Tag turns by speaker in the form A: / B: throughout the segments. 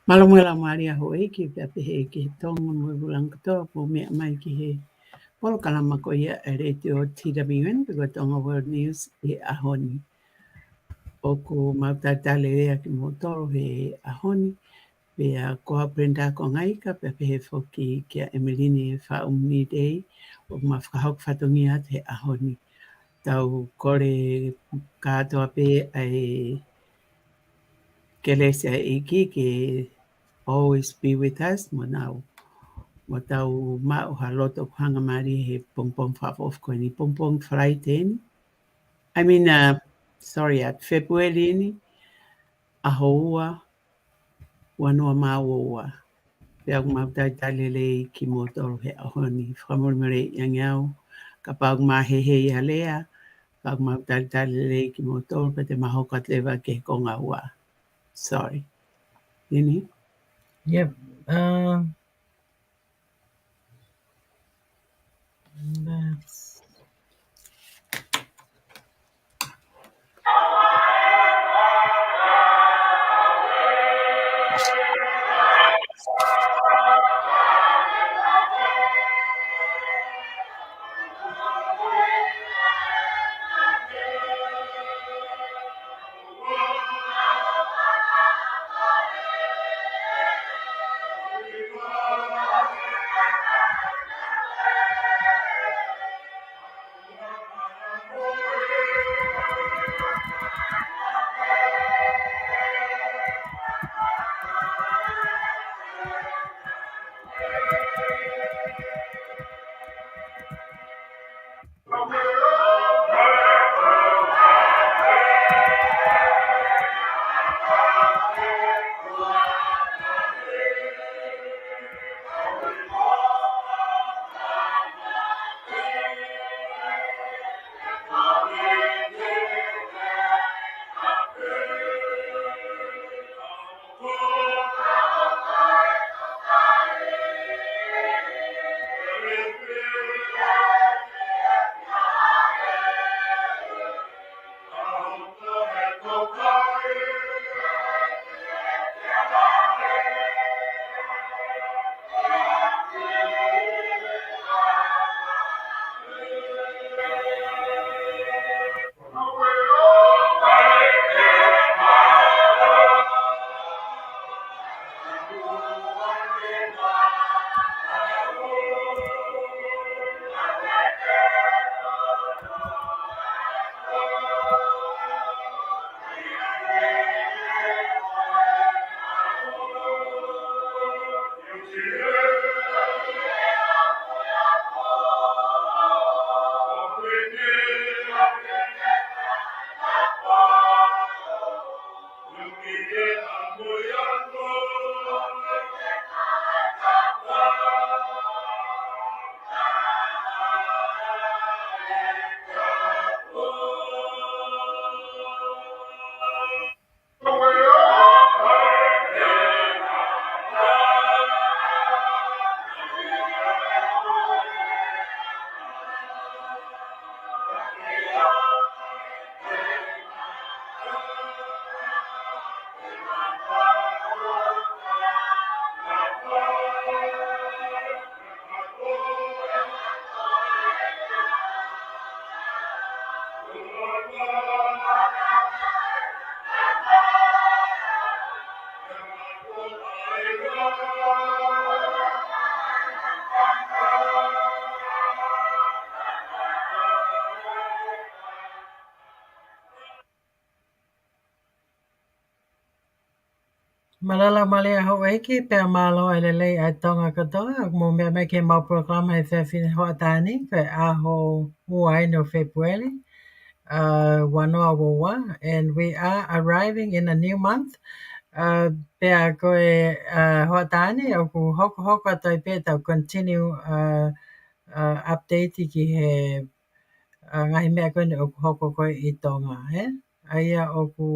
A: Malo mela maria hoi ki pepe he ki he tonga mo bulang katoa po mea mai ki he polo kalama ko ia e rete o TWN pe ko Tonga World News e ahoni. O ko mautatale rea ki mo toro he ahoni pe a koha Brenda ko ngai ka pepe he foki ki a Emeline e wha umni dei o mawhakahok whatongi at he ahoni. Tau kore katoa pe ai Kelesia iki ki always be with us mo nau. Mo tau mao ha loto hanga mari he pongpong whaof ko ni pongpong Friday ni. I mean, sorry, at February ni a hoa wanoa maua. Pea ku mautai talele ki mo toro he ahoni. Whamormere iangiau ka pau mahehe i halea. Pau mautai talele ki mo toro pe te mahokat lewa ke konga hua. Sorry. Nini?
B: Yep. That's... Malala male a ho eki pe malo ele lei a tonga katoa mo me me ke mau programa e fin ho atani ke a ho muai no February wanoa woa, and we are arriving in a new month. Pe a koe ho atani o ku hoko hoko toi pe tau continue update ki he ngahi mea koe o ku hoko koe I tonga he aia o ku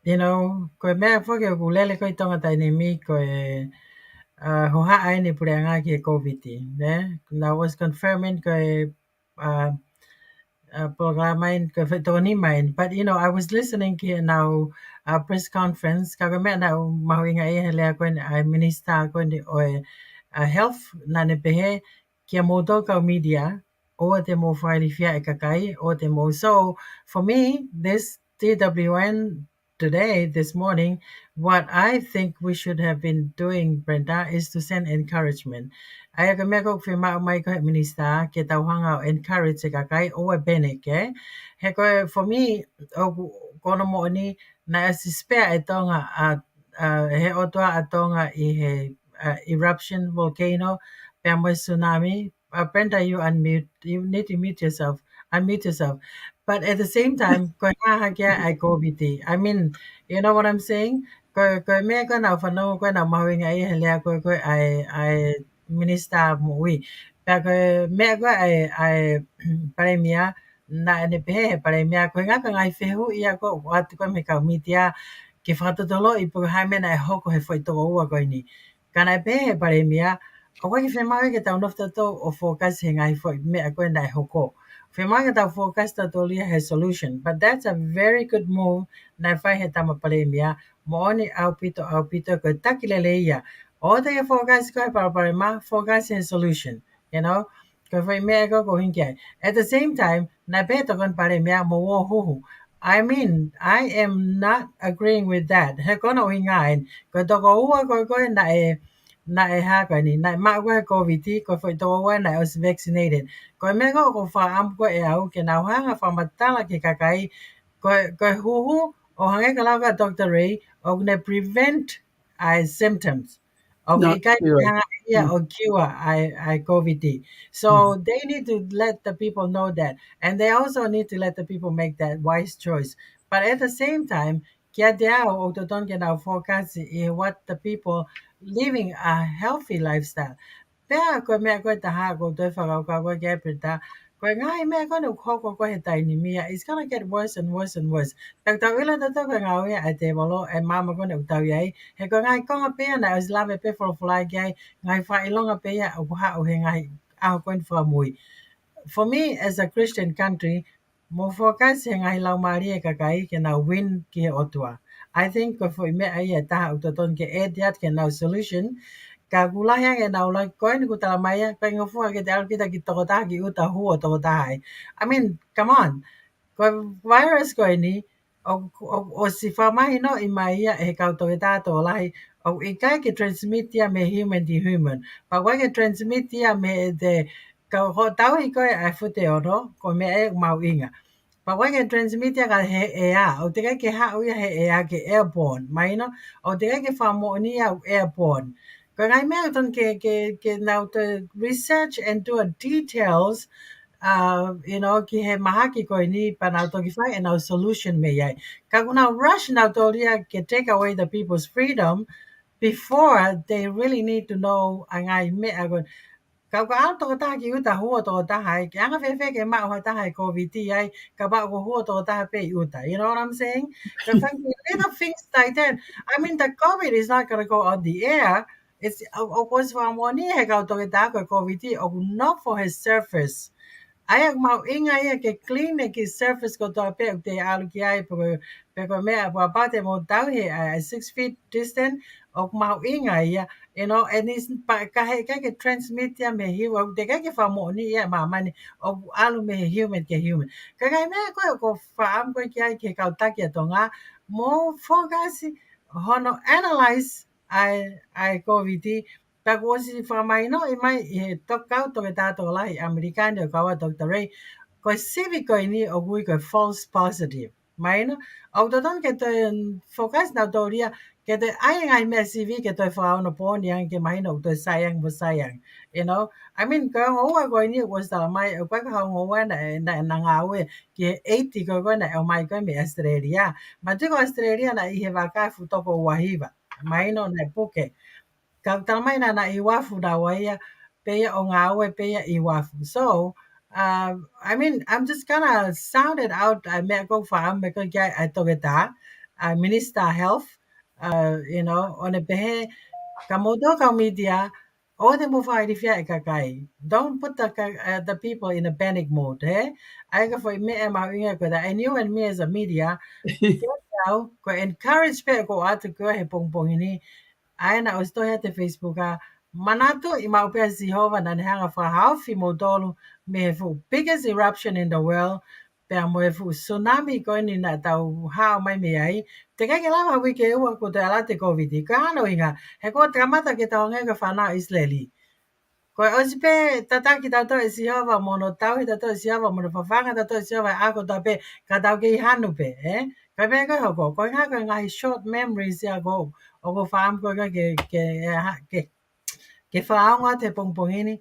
B: you know, koe mea whake o ku lele koe tonga tai ni mi koe ho haa ni pure anga ki e COVID, ne? Now was confirming koe programain ko Tony main. But I was listening here now press conference kagame na mahuinga hele ko I minister ko ni o health na ne pehe kia moto ka media o te mo whairifia e kakai o te mo. So for me, this TWN today, this morning, what I think we should have been doing, Brenda, is to send encouragement. Ay ka meko whima o mai ko he minista ke tau hanga o encourage e kakai o e bene ke. He koe, for me, o kono mo ni na si spare e tonga he otoa a tonga I he eruption volcano family tsunami. Brenda, you unmute. You need to mute yourself. Unmute yourself. But at the same time, ko hahakia I go biti. I mean, you know what I'm saying? Ko me ko na whanau ko na mawinga I helea ko I minister mui. Pa ko me ko I paremia na ne pehe paremia ko nga ka ngai fehu ia ko wat ko me ka mitia ke whakatotolo I puka haime na e hoko he whaitoko ua koe ni. Kana e pehe paremia o koe ki whemawe ke tau nofta tō o focus he ngai fo mea koe nai hoko. Whemawe ke tau focus ta tō lia he solution. But that's a very good move na whai he tama paremia. Mo oni aupito koe takilele ia. O te ke focus koe paraparema, focus he solution. You know? Koe whai mea ko hinki ai. At the same time, na beto kon paremia mo wo huhu. I mean, I am not agreeing with that. He kono hingain. Koe toko ua koe na e ha koe ni. Na ma koe COVID, koe whai toko ua na was vaccinated. Koe me ko wha am koe e au ke nau hanga wha matala ke kakai. Koe huhu o hange ka lau ka Dr. Ray o ne prevent symptoms. O
A: Not
B: ikai
A: sure.
B: hanga ia o cure I COVID.
A: Mhm.
B: So they need to let the people know that. And they also need to let the people make that wise choice. But at the same time, kia dea o to don get our forecast in what the people living a healthy lifestyle. Pea koe mea koe taha ko toi whakauka koe kia prita. Koe ngai mea koe no koko koe he taini mia. It's gonna get worse and worse and worse. Tak tau ila tato koe ngau ia ai te walo e mama koe ne utau iai. He koe ngai konga pea na os lave pe whalawhalai kiai. Ngai whailonga pea o kuha o he ngai aho koe ni whamui. For me, as a Christian country, mo focus he ngai lau maari e kakai ke na win ki he otua. I think ko foi me ai e taha utoton ke e diat ke na solution. Ka kulahiang e na ulai koe ni kutala maya, koe ngofua ke te alpita ki toko taha ki uta huo toko taha ai. I mean, come on. Ko virus ko ini o si whamahi no I mai ia e kau toke tātou lahi o I kai ke transmit ia me human to human. Pa koe ke transmit ia me te kau ho tau I koe ai fute ono ko me e mau inga. Pa koe ke transmit ia ka he e a o te kai ke hau ia he e a ke airborne. Mai no o te kai ke whamo ni ia airborne. Ko ngai mea ton ke now to research and do a details ki he mahaki koe ni pa nau toki whai e nau solution me iai. Ka kuna rush nau tō ria ke take away the people's freedom before they really need to know a ngai mea koe. Ka ao toko taha ki uta hua toko taha ai. Ke anga whewhe ke mao hoi taha e COVID ai. Ka bao ko hua toko taha pe I uta. You know what I'm saying? Ka whanki little things like that. I mean, the COVID is not going to go on the air. It's, o koe whamoni he kau toke taha koe COVID o not for his surface. Aia mau inga ia ke clean e ki surface ko toa pe te alu ki ai pe ko mea pa pate mo tau he 6 feet distant o mau inga ia and is pa ka he ka ke transmit ia me hiu o te ka ke whamo ni ia mani o alu me human ke human ka kai mea ko whaam ko ki ai ke kau taki a tonga mo focus hono analyze ai COVID ta ko si whamai no I mai he tokau to ke tātou lahi Amerikani o kawa Dr. Ray ko civic ko ini o gui ko false positive. Mai no o to don ke te focus na to ria ke te ai ngai me CV ke to whao no poni ang ke mai no to sayang mo sayang. I mean ko o ko ini was ta mai o ka ka ngo wa na nga we ke 80 ko na o mai ko me Australia. Ma te ko Australia na I he wa ka fu to ko wahiva. Mai no na puke. Ka tamai na I wafu na waia peia o ngā aue peia I wafu. So, I mean, I'm just gonna sound it out. I mea ko wha me ko kia I toke tā. Minister Health, on e pehe, ka moto ka media, O de mo fai di fia kakai. Don't put the people in a panic mode, eh? I go for me and my and you and me as a media, get out, go encourage people go out to go he pong pong ini. Ai na os to te Facebook a manato I mau pe si hova na hanga fa haufi mo dolu me fu biggest eruption in the world pe mo fu tsunami ko ni na tau ha mai me ai te ka lava wi ke wa ko te ala te covid ka no inga he ko tramata ke tau nge ka fa na israeli ko os pe tata ki tau to si hova mo no tau hi tau si hova mo no fa fanga tau si hova a ko ta pe ka tau ke hanu pe ka pe ko nga ka nga short memories ya go o ko fam ko ke whaaonga te pongpongini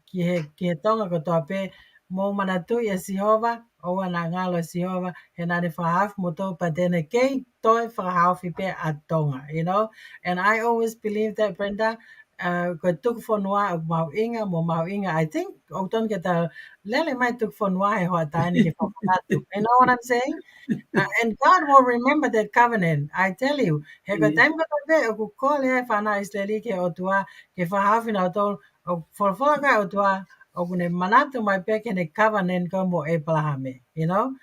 B: ki he tonga ko toa pē mō manatu I a Sihova o ana ngalo Sihova he nani whahawhi mo tō but then again toi whahawhi pē a tonga, you know, and I always believe that Brenda ko tuk whanua o mau inga mo mau inga I think o ton ke ta lele mai tuk whanua he hoa taini ke whamanatu, you know what I'm saying? And God will remember that covenant. I tell you, he ka time ka tabe o ku call he whana Israeli ke o tua ke whahawhi na o o whawhaka o tua o kune manatu mai pe ke ne covenant ko mo Abraham, you know?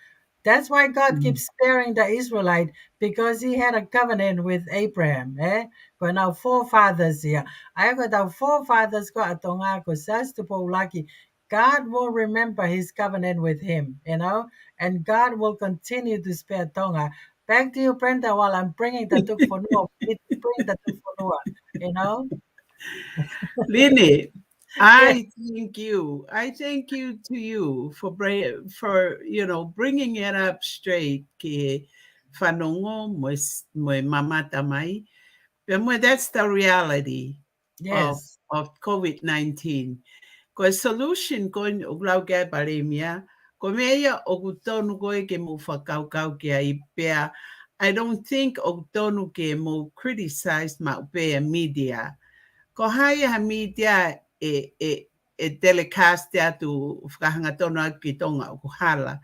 B: That's why God keeps sparing the Israelite because he had a covenant with Abraham. Ko our forefathers here. I got our forefathers ko atonga ko sas to po laki. God will remember his covenant with him, you know, and God will continue to spare Tonga. Back to you, Brenda, while I'm bringing the Tuk Fonua. Bring the Tuk Fonua, you know?
A: Lini,
B: Yeah.
A: I thank you. I thank you to you for bringing it up straight. Ke whanongo mo mamata mai. That's the reality of
B: Yes.
A: COVID-19. Ko solution ko uglau ke paremia. Ko meia o gutonu ko ke mo whakaukau ke ai pea. I don't think o gutonu ke mo criticize ma upea media. Ko hai ha media e telecast atu whakahanga tonu ki tonga o kuhala.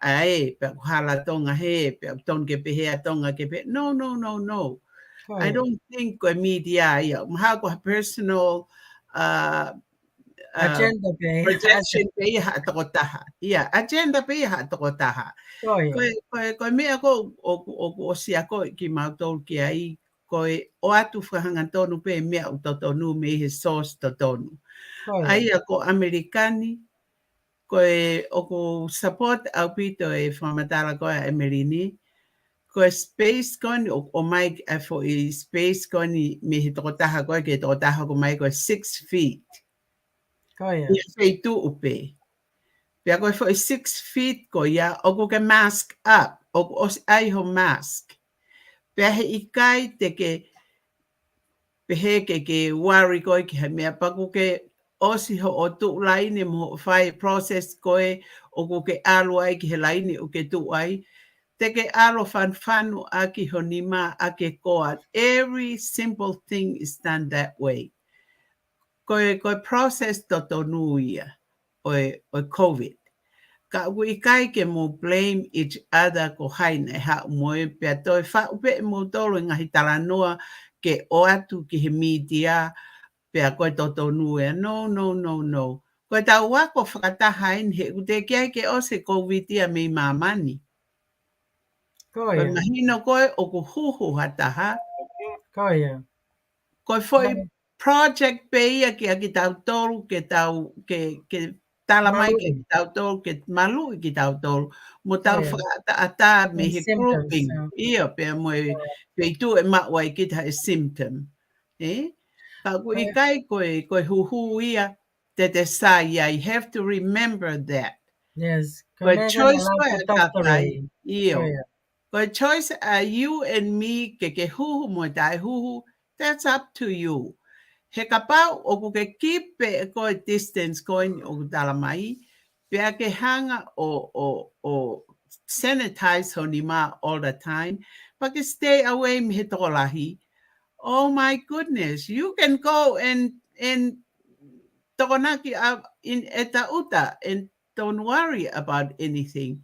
A: Ai, pe kuhala tonga he, pe ton ke pehe tonga ke pe. No, no, no, no.
B: Go
A: I
B: ahead.
A: don't think ko media ia. Maha ko personal uh, uh,
B: Agenda pay.
A: projection pe iha tokotaha. Ia, agenda pe iha tokotaha.
B: Go ahead.
A: Koe mea ko o sia ko ki mautol ki ai koe o atu whahanga tonu pe mea o totonu me he sauce totonu.
B: Go ahead.
A: Ai a ko Amerikani, koe o ko support aupito e whamatara koe a Emerini, koe space koni o mai a fo I space koni me he tokotaha koe ke tokotaha ko mai koe 6 feet.
B: Go
A: Ia
B: ahead.
A: whai tu upe. Pea koe fo I 6 feet ko ia o ko ke mask up, o ko os ai ho mask. Pea he ikai te ke pehe ke wari koe ki he mea paku ke osi ho o tu laini mo whai process koe o ko ke alo ai ki he laini o ke tu ai. Te ke alo whanwhanu a ki ho nima a ke koa. Every simple thing is done that way. Koe process to tonu ia o COVID. Ka ui kai ke mo blame each other ko haina ha moe pe toi fa upe mo tolo ngahi talanoa ke o atu ki he media pe a koe toto nue. No, no, no, no. Koe tau wako whakataha in he ute kia ke o se COVID ia me mamani.
B: Go
A: Koe
B: ahead.
A: mahino koe o ku huhu hataha.
B: Go ahead.
A: Koe foi
B: Mal-
A: project pe ia ki tau tolu ke tau ke talamai ke
B: Malui.
A: tau tolu ke malu ki tau tolu. Mo
B: Go
A: tau
B: ahead.
A: whakata ata me
B: And
A: he
B: symptoms.
A: grouping. Ia pe mo pe tu e mawai ki ta e symptom. Eh? Ka
B: Go
A: kui kai koe huhu ia te sa ia. You have to remember that.
B: yes.
A: Koe
B: Kamega na
A: choice
B: lang
A: koe
B: ko
A: a kakai.
B: doctorate. Go
A: Io.
B: ahead.
A: Koe choice a you and me ke huhu mo tai huhu. That's up to you. He ka pau o ku ke kipe e koe distance koe o ku tala mai. Pea ke hanga o sanitize ho ni ma all the time. Pa ke stay away me he tokolahi. Oh my goodness. You can go and tokonaki in eta uta and don't worry about anything.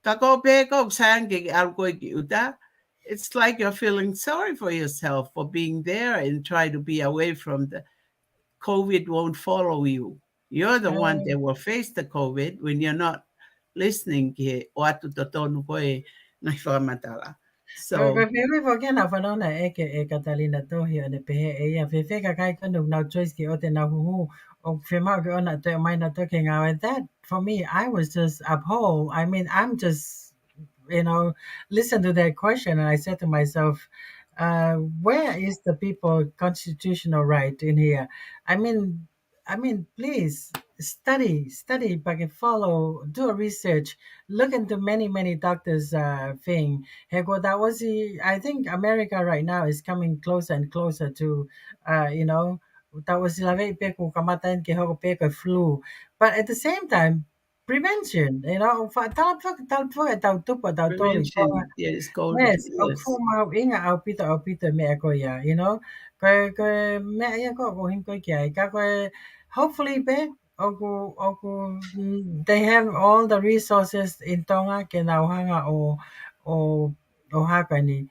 A: Kako peko sange algo ki uta. It's like you're feeling sorry for yourself for being there and try to be away from the COVID won't follow you. You're the one
B: Uh,
A: that will face the COVID when you're not listening ke o atu totonu koe ngai whakamatala.
B: Ko
A: So,
B: pewe fo ke na whanona e Catalina tohi o ne pehe e ia whewhe ka kai kanu nau choice ki o te nau hungu o whemau ke ona te mai na toke ngā that for me I was just appalled. I mean I'm just listen to that question and I said to myself, where is the people constitutional right in here? I mean, please study, but follow, do a research, look into many doctors' thing. Hego, that was I think America right now is coming closer and closer to, that was la vei peku kamatayan ke hogo peko flu, but at the same time prevention, tal fuga tau tupa tau tori ko
A: prevention, yes, gold,
B: yes,
A: yes.
B: mau inga au pito me ko ya, ko me ya ko him ko kia ka ko hopefully be they have all the resources in Tonga ke na hanga o haka ni.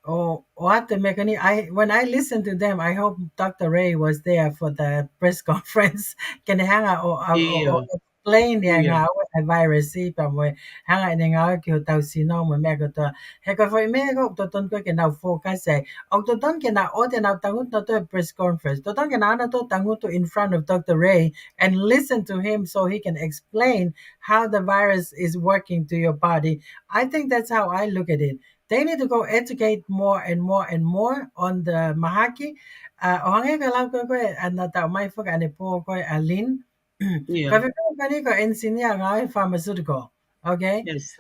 B: Oh, what the mechanic? I when I listened to them, I hope Dr. Ray was there for the press conference. Can hang out or
A: Yeah,
B: explain the
A: yeah,
B: virus si pa mo hang out ning out ki tau sino mo me ko to he ko foi me ko to ton ko ke na focus ai o to ton ke na o te na tangut no to press conference to ton ke na na to tangut to in front of Dr. Ray and listen to him so he can explain how the virus is working to your body. I think that's how I look at it. They need to go educate more and more and more on the mahaki. O hange ka lang ko ana tao mai fo ka ne po ko alin.
A: yeah,
B: Ka ka ni ko engineer nga pharmaceutical. Okay?
A: yes.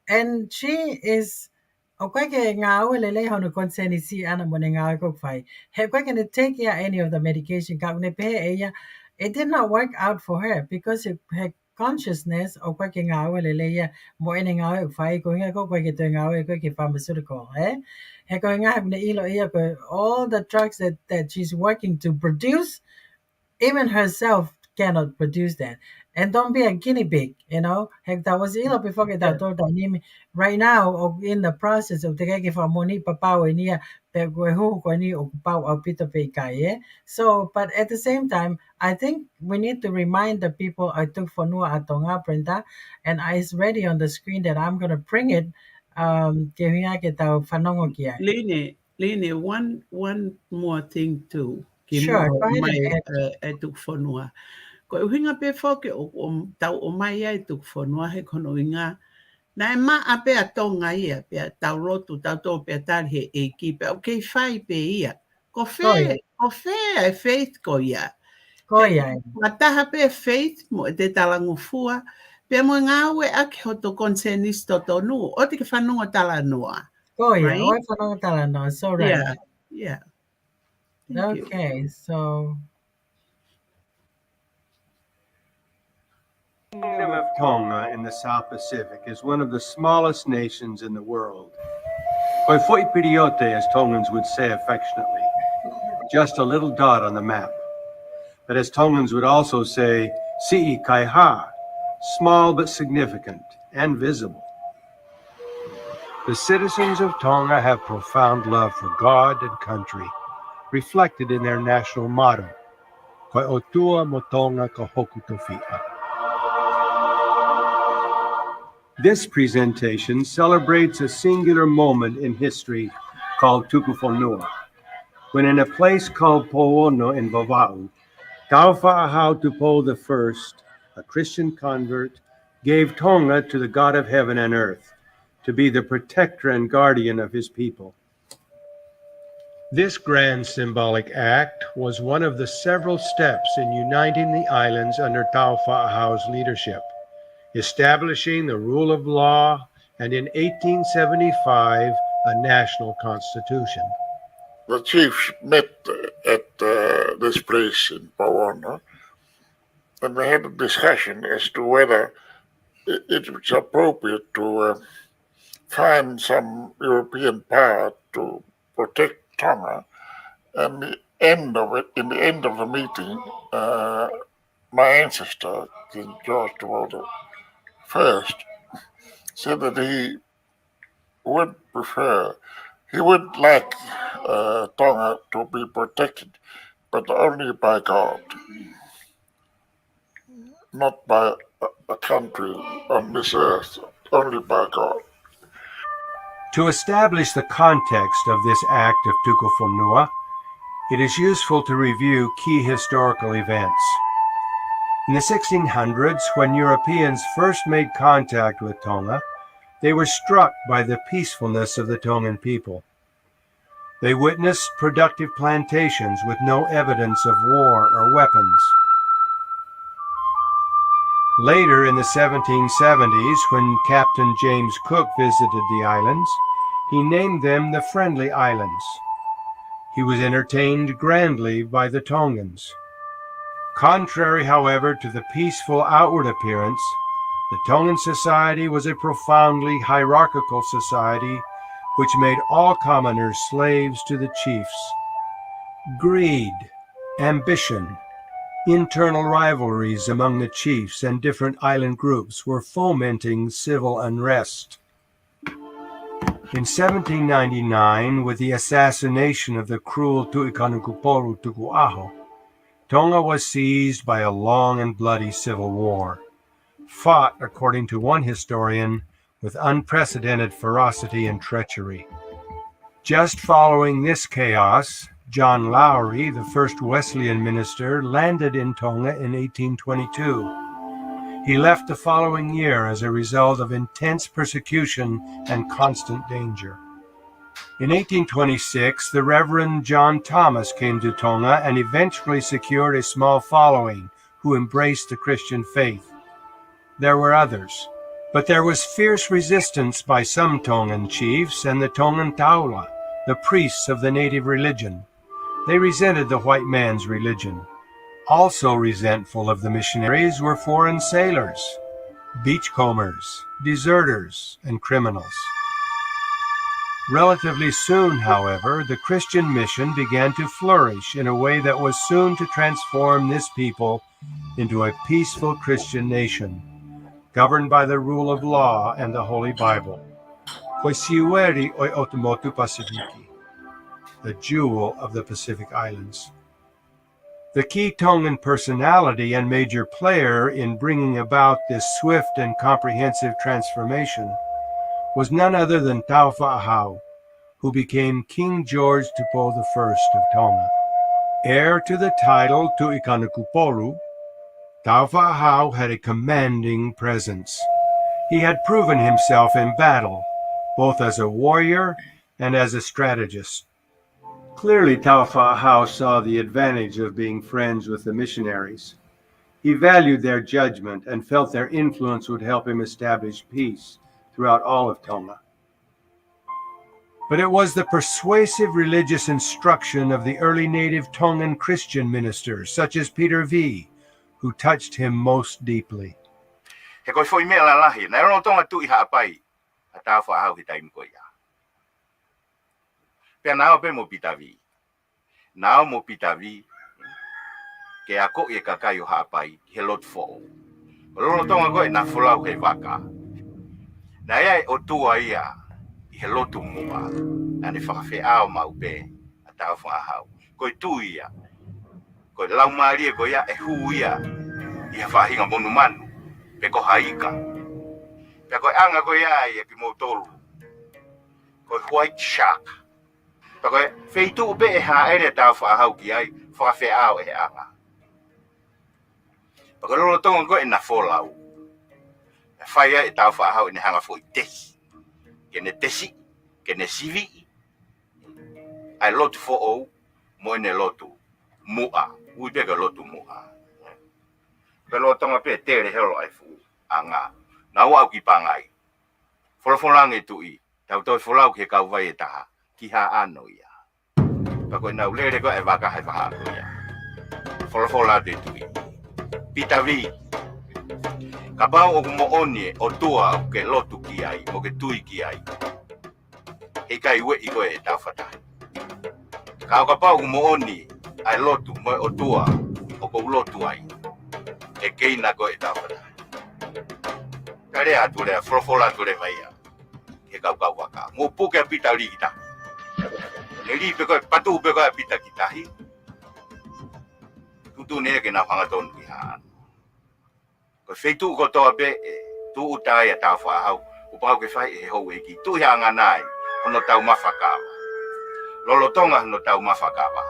B: And she is o kwa ke nga o le le hono konseni si ana mo nga ko fai. He kwa ke ne take ya any of the medication ka ne pe ella it did not work out for her because her consciousness o kwa ke nga o le le ya mo ene nga o fai ko nga ko kwa ke to nga o ko ke pharmaceutical he ko nga ne ilo ia ko all the drugs that she's working to produce even herself cannot produce that. And don't be a guinea pig, Heck, that was ilo before que
A: Yeah.
B: tau right now in the process of the keke fa moni papau niya pe hu ko ni ocupau au pito pe kai. So, but at the same time, I think we need to remind the people I took for Nua Atonga Brenda, and I is ready on the screen that I'm gonna bring it. Ke hinga ke tau whanongo ki ai.
A: Lene, one more thing too. Ki
B: Sure,
A: mo
B: go ahead and
A: mai
B: add.
A: e tuk whanua. Ko uhinga pe whoke tau o mai e tuk whanua he kono inga. Na e ma a pe a tonga ia, pe a tau rotu, tau tō pe a tarhe e ki pe, o kei whai pe ia.
B: Koia,
A: Ko whē e faith ko ia. He
B: koia,
A: mataha pe faith mo e te talangu fua, pe mo ngā ue ake ho to consenisto tonu, o te ke whanua tala noa.
B: koia.
A: Right?
B: Oi whanongo tala no, so right.
A: Yeah, yeah. Thank you.
B: Okay, so
C: The Kingdom of Tonga in the South Pacific is one of the smallest nations in the world. Koi foi piriote, as Tongans would say affectionately, just a little dot on the map. But as Tongans would also say, si'i kai ha, small but significant and visible. The citizens of Tonga have profound love for God and country, reflected in their national motto, Koi otua mo Tonga ka hoku tofi'a. This presentation celebrates a singular moment in history called Tukufonua, when in a place called Poono in Vava'u, Taufa'ahau Tupo I, a Christian convert, gave Tonga to the God of heaven and earth to be the protector and guardian of his people. This grand symbolic act was one of the several steps in uniting the islands under Taufa'ahau's leadership, establishing the rule of law, and in 1875, a national constitution.
D: The chiefs met at this place in Pawana, and they had a discussion as to whether it was appropriate to find some European power to protect Tonga. And in the end of the meeting, my ancestor, King George I, said that he would like Tonga to be protected but only by God, not by a country on this earth, only by God.
C: To establish the context of this act of tukufonua, it is useful to review key historical events. In the 1600s, when Europeans first made contact with Tonga, they were struck by the peacefulness of the Tongan people. They witnessed productive plantations with no evidence of war or weapons. Later in the 1770s, when Captain James Cook visited the islands, he named them the Friendly Islands. He was entertained grandly by the Tongans. Contrary, however, to the peaceful outward appearance, the Tongan society was a profoundly hierarchical society which made all commoners slaves to the chiefs. Greed, ambition, internal rivalries among the chiefs and different island groups were fomenting civil unrest. In 1799, with the assassination of the cruel Tu'ikanukupolu Tuku'aho, Tonga was seized by a long and bloody civil war, fought, according to one historian, with unprecedented ferocity and treachery. Just following this chaos, John Lowry, the first Wesleyan minister, landed in Tonga in 1822. He left the following year as a result of intense persecution and constant danger. In 1826, the Reverend John Thomas came to Tonga and eventually secured a small following who embraced the Christian faith. There were others, but there was fierce resistance by some Tongan chiefs and the Tongan Taula, the priests of the native religion. They resented the white man's religion. Also resentful of the missionaries were foreign sailors, beachcombers, deserters, and criminals. Relatively soon, however, the Christian mission began to flourish in a way that was soon to transform this people into a peaceful Christian nation, governed by the rule of law and the Holy Bible. Koisiueri oi Otomotu Pasifiki, the jewel of the Pacific Islands. The key Tongan personality and major player in bringing about this swift and comprehensive transformation was none other than Taufa'ahau, who became King George Tupou I of Tonga. Heir to the title Tu'ikanukupolu, Taufa'ahau had a commanding presence. He had proven himself in battle, both as a warrior and as a strategist. Clearly, Taufa'ahau saw the advantage of being friends with the missionaries. He valued their judgment and felt their influence would help him establish peace throughout all of Tonga. But it was the persuasive religious instruction of the early native Tongan Christian ministers, such as Peter V., who touched him most deeply.
E: He koe foi mea lalahi, na ero tonga tui haapai, a Taufa'ahau he taimi koe ia. Pea nao pe mo pitavi. Nao mo pitavi, ke a ko e kakai o haapai, he lot fo'o. O lolo tonga koe na fulau he waka. Na ea o tua ia, he lotu mua, na ne whakawhiao mau pe, a Taufa'ahau. Koe tu ia, koe lau maari e koe ia, e hu ia, i ha whahinga monu manu, pe ko haika. Pe koe anga koe ia i e pi motoru, koe white shark. Pe koe wheitu pe e haere Taufa'ahau ki ai, whakawhiao e anga. Pe koe lolo tonga koe na wholau. Whaia e Taufa'ahau ne hanga fo i tesi. Kene tesi, kene sivi. Ai lotu fo'o, mo ene lotu mua. Ui peka lotu mua. Pero tonga pe tere hero ai fu. Anga. Na ua au ki pangai. Wholafolange tui. Tau toi wholau ke kau vai e taha. Ki ha ano ia. Pako nau lere ko e waka hai waka ako ia. Wholafola te tui. Pita vi. Ka pau o kumo oni o tua o ke lotu ki ai, o ke tui ki ai. He kai ue i koe e tawhatahi. Ka o ka pau kumo oni ai lotu mo o tua o kou lotu ai. E keina koe e tawhatahi. Ka rea atu rea, wholofola atu rea vaia. He kau kau waka. Mo puke a pita uri ki tahi. Ne ri pe koe, patu pe koe a pita ki tahi. tu ne ke na hanga ton ki ha ko feitu ko to be tu utai ta fa hau o pa ke fai e ho e ki tu ya nga nai ono tau mafaka lolo tonga no tau mafaka ba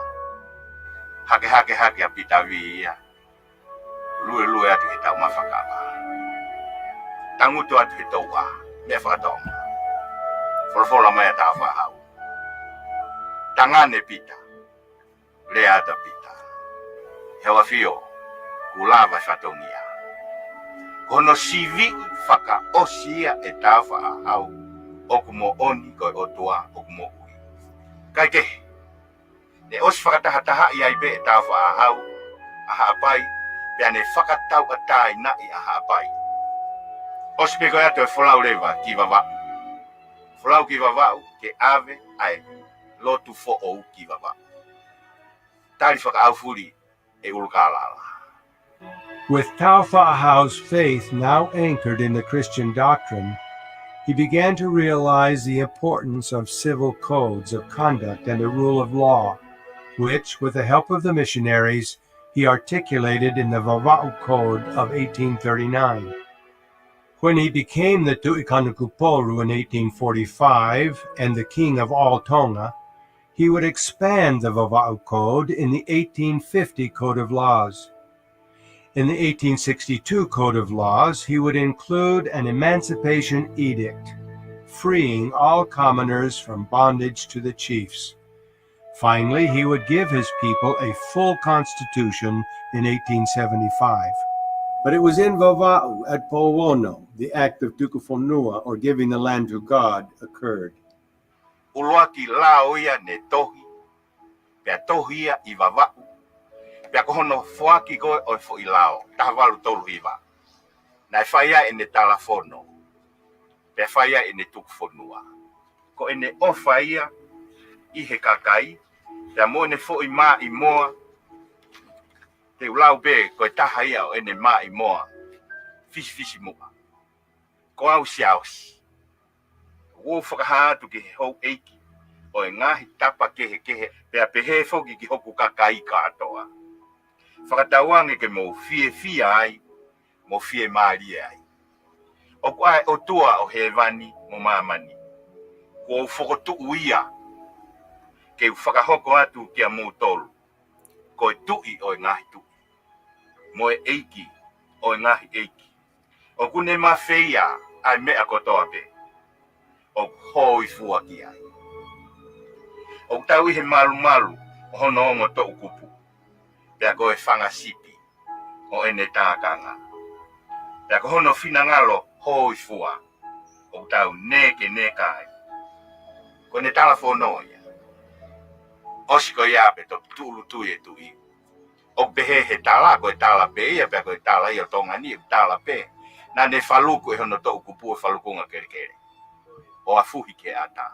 E: hake apita via lue atu tau mafaka ba tangu tu atu to wa me fa tong for la mai ta fa hau tangane pita le ata pita hewa fio kulava fatonia kono sivi faka osia e tafa au okumo oni ko otua okumo ui kai ke ne os faka taha ia ibe e tafa au aha pai piane faka tau atai na i aha pai os pe ko ya to folau leva ki vava folau ki vava ke ave ai lotu fo o ki vava tali faka au furi e ulkalala.
C: With Tau Fa'ahau's faith now anchored in the Christian doctrine, he began to realize the importance of civil codes of conduct and the rule of law, which, with the help of the missionaries, he articulated in the Vava'u Code of 1839. When he became the Tu'ikanukuporu in 1845 and the king of all Tonga, he would expand the Vava'u Code in the 1850 Code of Laws. In the 1862 Code of Laws, he would include an emancipation edict, freeing all commoners from bondage to the chiefs. Finally, he would give his people a full constitution in 1875. But it was in Vava'u at Powono, the act of tukufonua, or giving the land to God, occurred.
E: Uluaki lao ia ne tohi, pea tohi ia I Vava'u, pea kohono fuaki koe o fo I lao, tahawalu tolu hiva. Na whaia e ne talafono, pea whaia e ne tukufonua. Ko e ne ofa ia I he kakai, pea mo ne fo I maa I moa, te ulau be koe taha ia o e ne maa I moa, fisi mua. Ko au siausi. Wo whakahatu ke he hou eiki, o e ngahi tapa kehe, pea pehe foki ki hoku kakai katoa. Whakatawange ke mo fie ai, mo fie maari ai. O kuae o tua o he vani mo mamani. Ko whakotu uia, ke whakahoko atu kia mō tolu. Ko e tui o e ngahi tui. Mo e eiki, o e ngahi eiki. O kune ma feia, ai mea kotoa pe. O hoi fua ki ai. O tau I he malu, o hono ongo to ukupu. Pea ko e whanga sipi, o ene tākanga. Pea ko hono finangalo hoi fua, o tau neke kai. Ko ne talafono ia. Osiko ia pe to tulu tui e tui. O behe he tala, ko e tala pe ia, pea ko e tala ia tonga ni, tala pe. Na ne faluku e hono to ukupu e falukunga kere. O afuhi ke ata.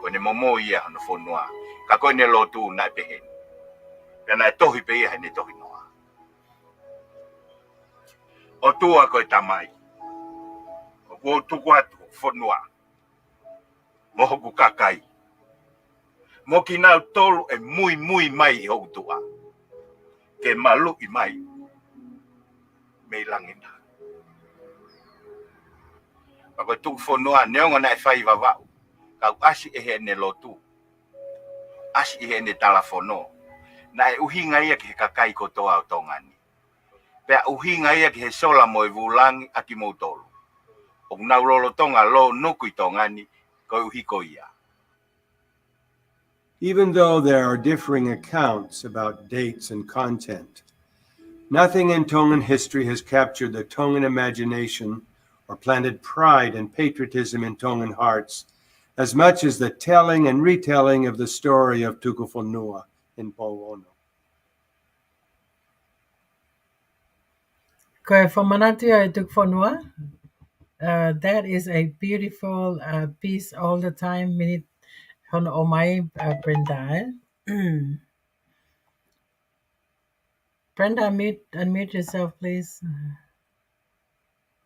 E: Ko ne momo ia hono fonua. Ka koe ne lotu nai pehe. Pea nai tohi pe ia he ne tohi noa. O tua koe tamai. O kua tuku atu fonua. Mo hoku kakai. Mo ki nau tolu e mui mai I hoku tua. Ke malu I mai. Mei langina. Pako tuku fonua neonga nai whai Vava'u. Kau asi e he ne lotu. Asi e he ne talafono. Na e uhinga ia ke he kakai kotoa o tongani. Pea uhinga ia ke he sola mo e vulangi aki mo tolu. O nau lolo tonga lo nuku I tongani ko uhiko ia.
C: Even though there are differing accounts about dates and content, nothing in Tongan history has captured the Tongan imagination or planted pride and patriotism in Tongan hearts as much as the telling and retelling of the story of Tukufonua in Powono.
B: Koe whamanatu ai tukuwhanua. That is a beautiful piece all the time. Minute hono o mai, Brenda. Brenda, unmute yourself, please.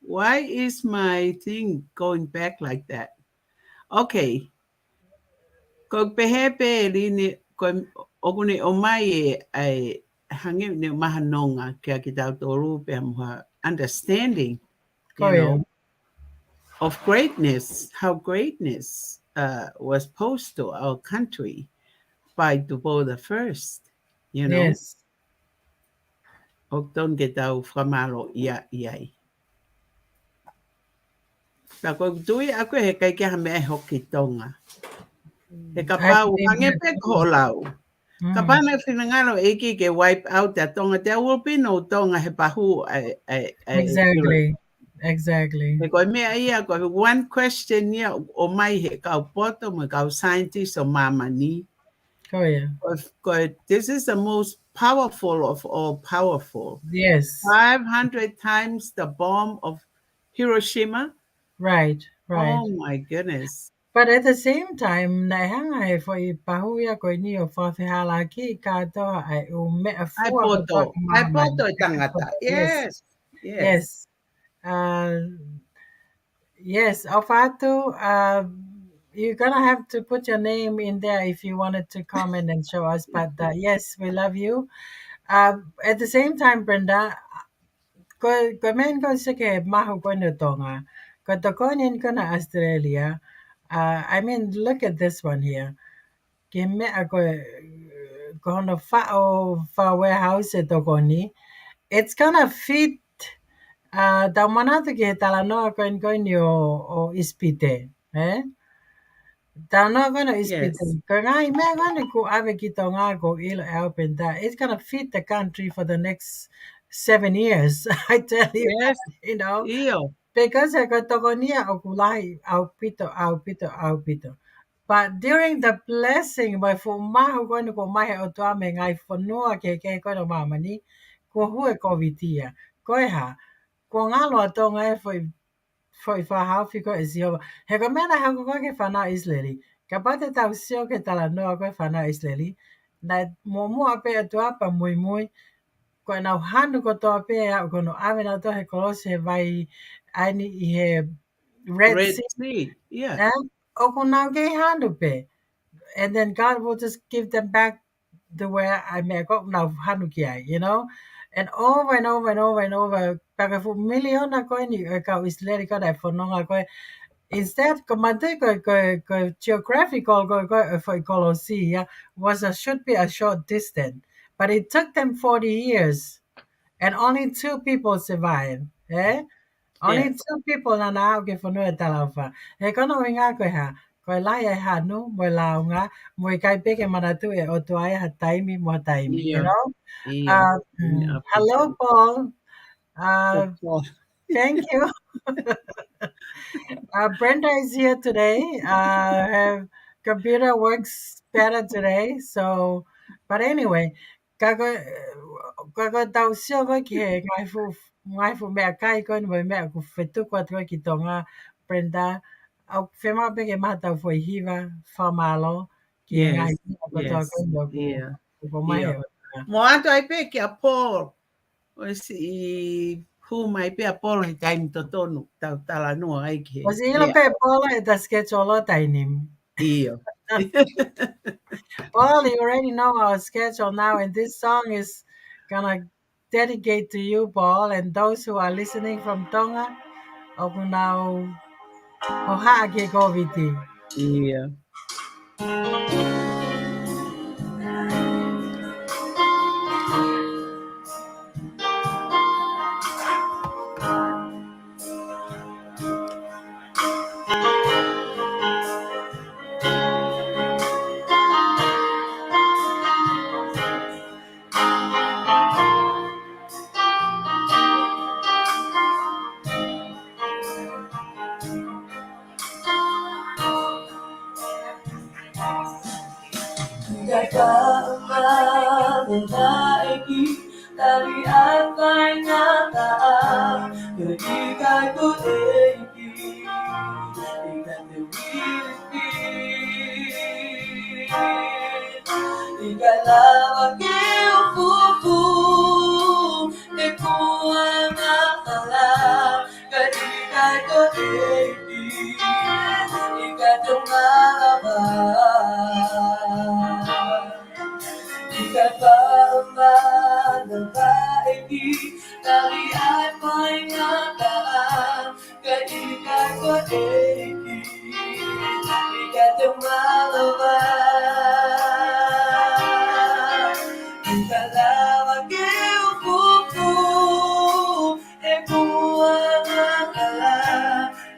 A: Why is my thing going back like that? Okay. Ko pehepe rini ko ogune o mai ai hangim ni mahanonga kaya kita toru pe understanding, you
B: Koya.
A: know, of greatness, how greatness was posed to our country by Dubo the First, you know.
B: Yes.
A: Og don't get out from Malo, yeah, yeah. Tako tui ako he kai kia me hoki Tonga. He ka
B: I
A: pau
B: believe
A: hange
B: that
A: pe
B: too.
A: kolau. Ka
B: Mm,
A: pana finangalo eki ke wipe out that Tonga. There will be no Tonga he pahu
B: exactly. Exactly.
A: He koe mea ia koe one question ia o mai he kau poto mo kau scientist o mamani.
B: Koya.
A: This is the most powerful of all powerful.
B: Yes.
A: 500 times the bomb of Hiroshima.
B: Right. Right.
A: Oh my goodness.
B: But at the same time, nai hanga he fo I pahuia ko ni o whawhihala ki katoa ai o mea fua ko toa
A: Ai
B: mamai.
A: poto i tangata.
B: Yes.
A: Yes, yes,
B: Yes. Uh, yes. Ofatu, you're gonna have to put your name in there if you wanted to comment and show us. But yes, we love you. At the same time, Brenda, ko men ko sige mahu ko no tonga. Ko to konyen ko na Australia. I mean, look at this one here. Ke me ako kono fa warehouse e toko ni. It's gonna fit da manatu ke tala no ko ni o ispite. Eh? Da no kono ispite.
A: yes,
B: Ko ngai me kono ku ave ki tonga ko ilo open da. It's gonna fit the country for the next 7 years. I tell you that,
A: yes.
B: you know.
A: Iyo.
B: Because I got togonia okulai aupito. But during the blessing by fumahu kono ko mai o tuame ngai fonua ke kono mamani ko hue ko vitia. Ko ha ko ngalo atonga e foi fa haufi ko ezio. He ko mena ha ko ke fana isleli. Kapate tau sio ke tala noa ko fana isleli. Na momo ape atuapa muy ko na hanu ko to pe ko no ave na to he kolose vai ani I he Red
A: Red
B: Sea
A: Sea. Yeah.
B: and o na ge hanu pe and then God will just give them back the way I may go now hanu kia, you know, and over and over and over and over pag fu million na ko ni ka isleri ka da fo no ko instead ko geographical for Colossia was a should be a short distance but it took them 40 years and only two people survived. Eh? Only
A: Yes.
B: two people na naawke whanua talawha. He kono i ngā koe ha, koe lai e hanu, mo lao ngā, mo i kai peke manatu e o tuai ha taimi mo taimi, you
A: Iyo.
B: know?
A: Iyo.
B: Hello, Paul. Uh,
A: Iyo.
B: thank you. Brenda is here today. Her computer works better today. So, but anyway, kago kago tau sio ko ke ngai fu me kai ko ni me ku fetu ko to ki tonga Brenda au fema be ke mata fo hiva fa malo ki ngai
A: Yes.
B: ko to ko
A: Yes.
B: no
A: Yeah.
B: ko mai
A: Iyo. Mo ato ai pe ki a Paul. O si who mai pe a Paul i time to tonu. Tala no ai
B: o
A: ke.
B: si ilo
A: Yeah.
B: pe pola e ta sketch tainim.
A: Iyo.
B: Well, you already know our schedule now, and this song is gonna dedicate to you, Paul, and those who are listening from Tonga. Okunau Ohage Goviti.
A: Iyo.
F: Babae dari apa yang nyata ketika ku tinggi dengan diri ikaw ang fufu de kuangala ketika ku tinggi ikaw tumalabas Ikaw ba eiki I ka te malawa I ka lawa ke upupu E kuangala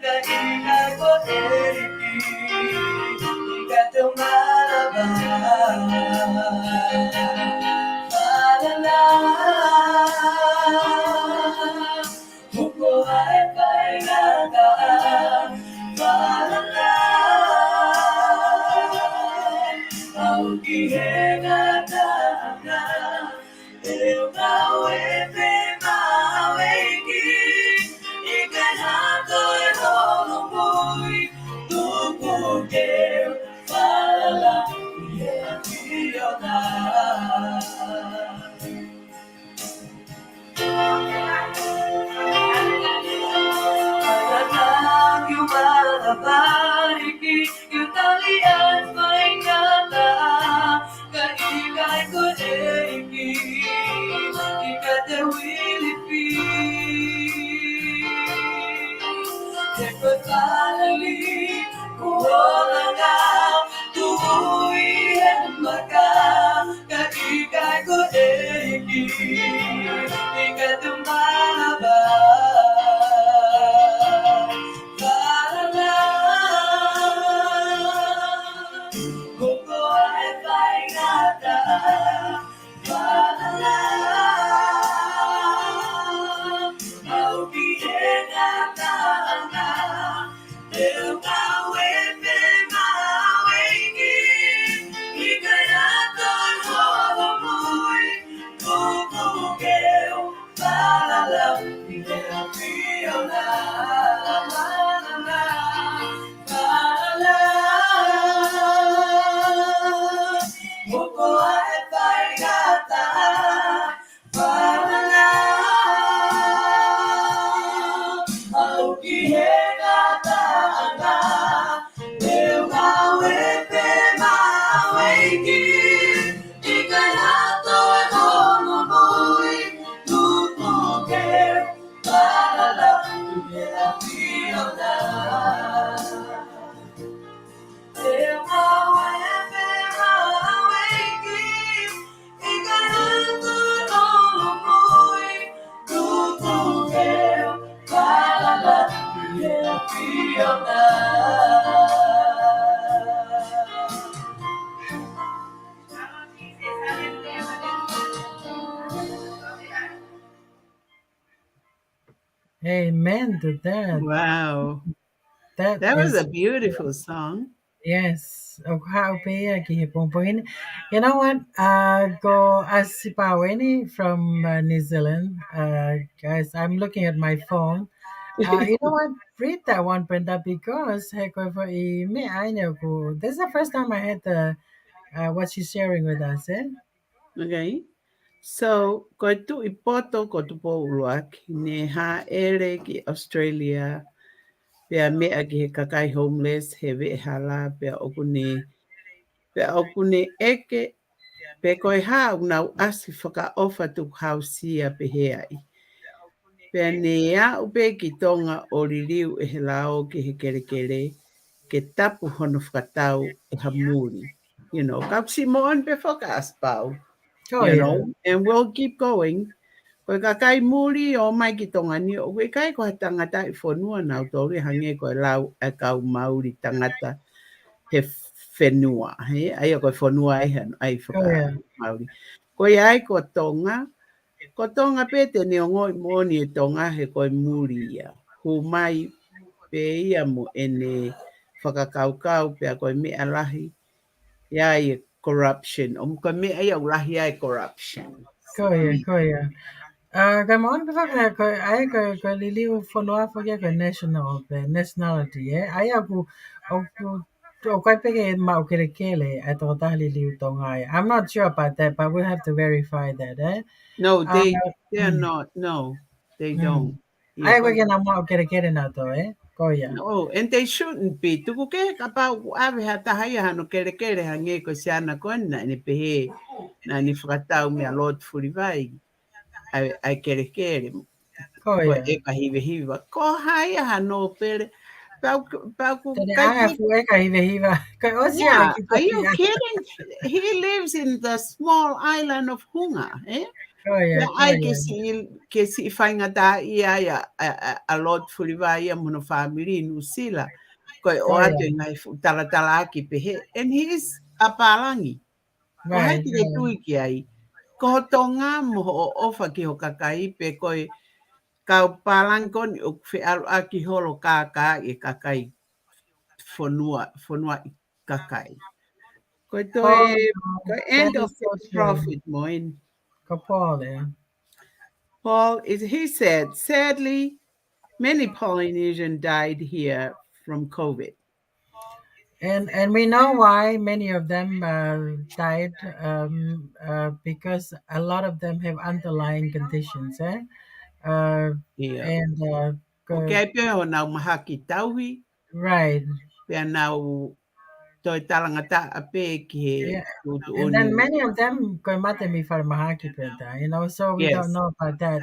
F: Ka ina ko eiki I ka te malawa Muko ai kai gata, malala. Au ki he gata na, eu kau e pe mau e ki. I kai hato e holo mui, tuku keu, malala. I he fiona. You malabariki, you talian maingala, kaigai ko eiki, ika te wilipi. Te kotalali, kuolanga, tuui hemaka, kaigai ko eiki, ika te malabar.
B: Amen to that.
A: Wow.
B: That
A: That was
B: is
A: a beautiful song.
B: yes. How pay kihipongpongin. You know what? Go Asipaweni from New Zealand. Guys, I'm looking at my phone. You know what? Read that one, Brenda, because hey, me, I know. This is the first time I had the what she's sharing with us. Eh?
A: Okay. So, ko tu I poto ko tu po uluak, ne ha ere ki Australia, pea mea ki he kakai homeless, he we hala, pea okune eke, pe koe ha unau asi whaka ofa tu hausia pe heai. Pea ne a upe ki tonga o ririu e he lao ki he kere kere, ke tapu hono whakatau e ha muri. You know, kapsi mo on pe whaka aspau.
B: Oh
A: You
B: yeah,
A: know, and we'll keep going. Koe ka kai muri o mai ki tonga ni o koe kai ko tangata I whanua nau tori hange koe lau e kau mauri tangata he whenua. He? Ai o koe whanua e han, ai
B: oh
A: whaka
B: yeah,
A: mauri. Koe ai ko tonga pete ni o ngoi moni e tonga he koe muri ia. Hu mai pe ia mo ene whakakaukau pe a koe mea lahi. Ia i corruption. O koe mea ia ulahi ai corruption.
B: oh yeah, oh yeah. Gamon before ko liliu follow up ko national nationality eh ayaku o kai pege ma o kele kele ato ta liliu tonga. I'm not sure about that, but we'll have to verify that eh.
A: No,
B: Uh,
A: they are
B: mm,
A: not. No, they don't.
B: mm.
A: Yeah,
B: Ay ko na ma o kele kele na to eh. Ko ya.
A: no, and they shouldn't be. Tuku ke kapa ave hata haya hano kere hange ko siana kona ni pehe na ni whakatau mea Lord Furivai. Ai kere
B: Ko
A: ko
B: ya.
A: e ka hive. Ko haya hano pere.
B: Tene anga fueka hiva. Kai osia
A: Yeah,
B: ki
A: are you
B: toki aka.
A: kidding? He lives in the small island of Hunga, eh?
B: Koia,
A: Kaya ai
B: koia.
A: ke si whaingata ia ia a lot fuliwa ia mono family New Zealand. Koe o
B: Koia.
A: atu ngai talatala aki pehe. And he's a palangi. Ko hai
B: Right,
A: te
B: right.
A: tui ki ai. Ko ho tonga mo ho ofa ki ho kakai pe koe kau palangi koni o whi aru aki holo kaka e kakai fonua i kakai. Koe toi,
B: Oh,
A: koe
B: that
A: end of
B: is
A: the
B: so true.
A: profit moin.
B: Kapole.
A: Paul, he said, sadly, many Polynesians died here from COVID.
B: And we know why many of them died because a lot of them have underlying conditions, eh? Uh,
A: Yeah.
B: and
A: O ke ai pia o nau maha ki tauhi,
B: right.
A: pia nau toi talangata a pe ki he
B: Yeah,
A: tutu
B: and then
A: onu.
B: many of them go mate mi farmahaki penta, so we don't
A: Yes.
B: know about that.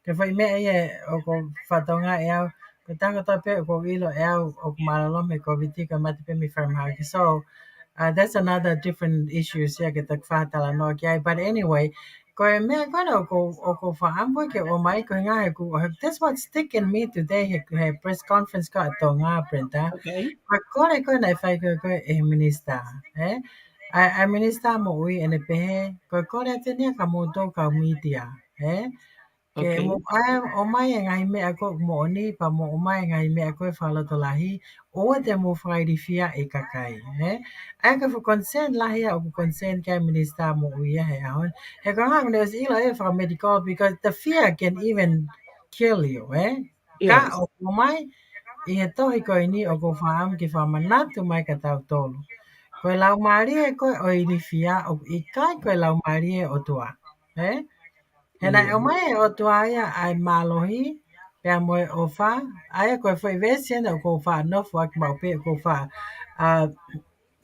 B: Ke fai me ye o ko fatonga e au, ko tanga to pe ko ilo e au o malalo me ko viti ka mate pe mi farmahaki. So that's another different issues ya ke tak fatala no kia. But anyway, ko e me ko no ko o ko fa ambo ke o mai ko nga he ko that's what's sticking me today he press conference ka to nga penta.
A: Okay.
B: Kore ko na fai ko e minister, eh? Ai minista mo ui ene pehe ko kore tenia ka mo to ka media eh ke mo
A: Okay.
B: ai o mai e ngai me ako mo ni pa mo o mai e ngai me ako e fala to lahi o te mo fai di fia e kakai ai ka fu consent lahi o consent ka minista mo ui he ahon he ka hang there's ila e for medical because the fear can even kill you ka
A: Yes.
B: o mai i he tohi ko ini o ko faam ki fa manatu mai ka tau tolu koe lau marie koe o irifia o i kai koe lau marie o tua. Hena
A: Yeah.
B: e o mai e o tua ia ai malohi pea moe o wha. Aia koe whai vesi ena o ko wha nofu aki mau pe ko wha.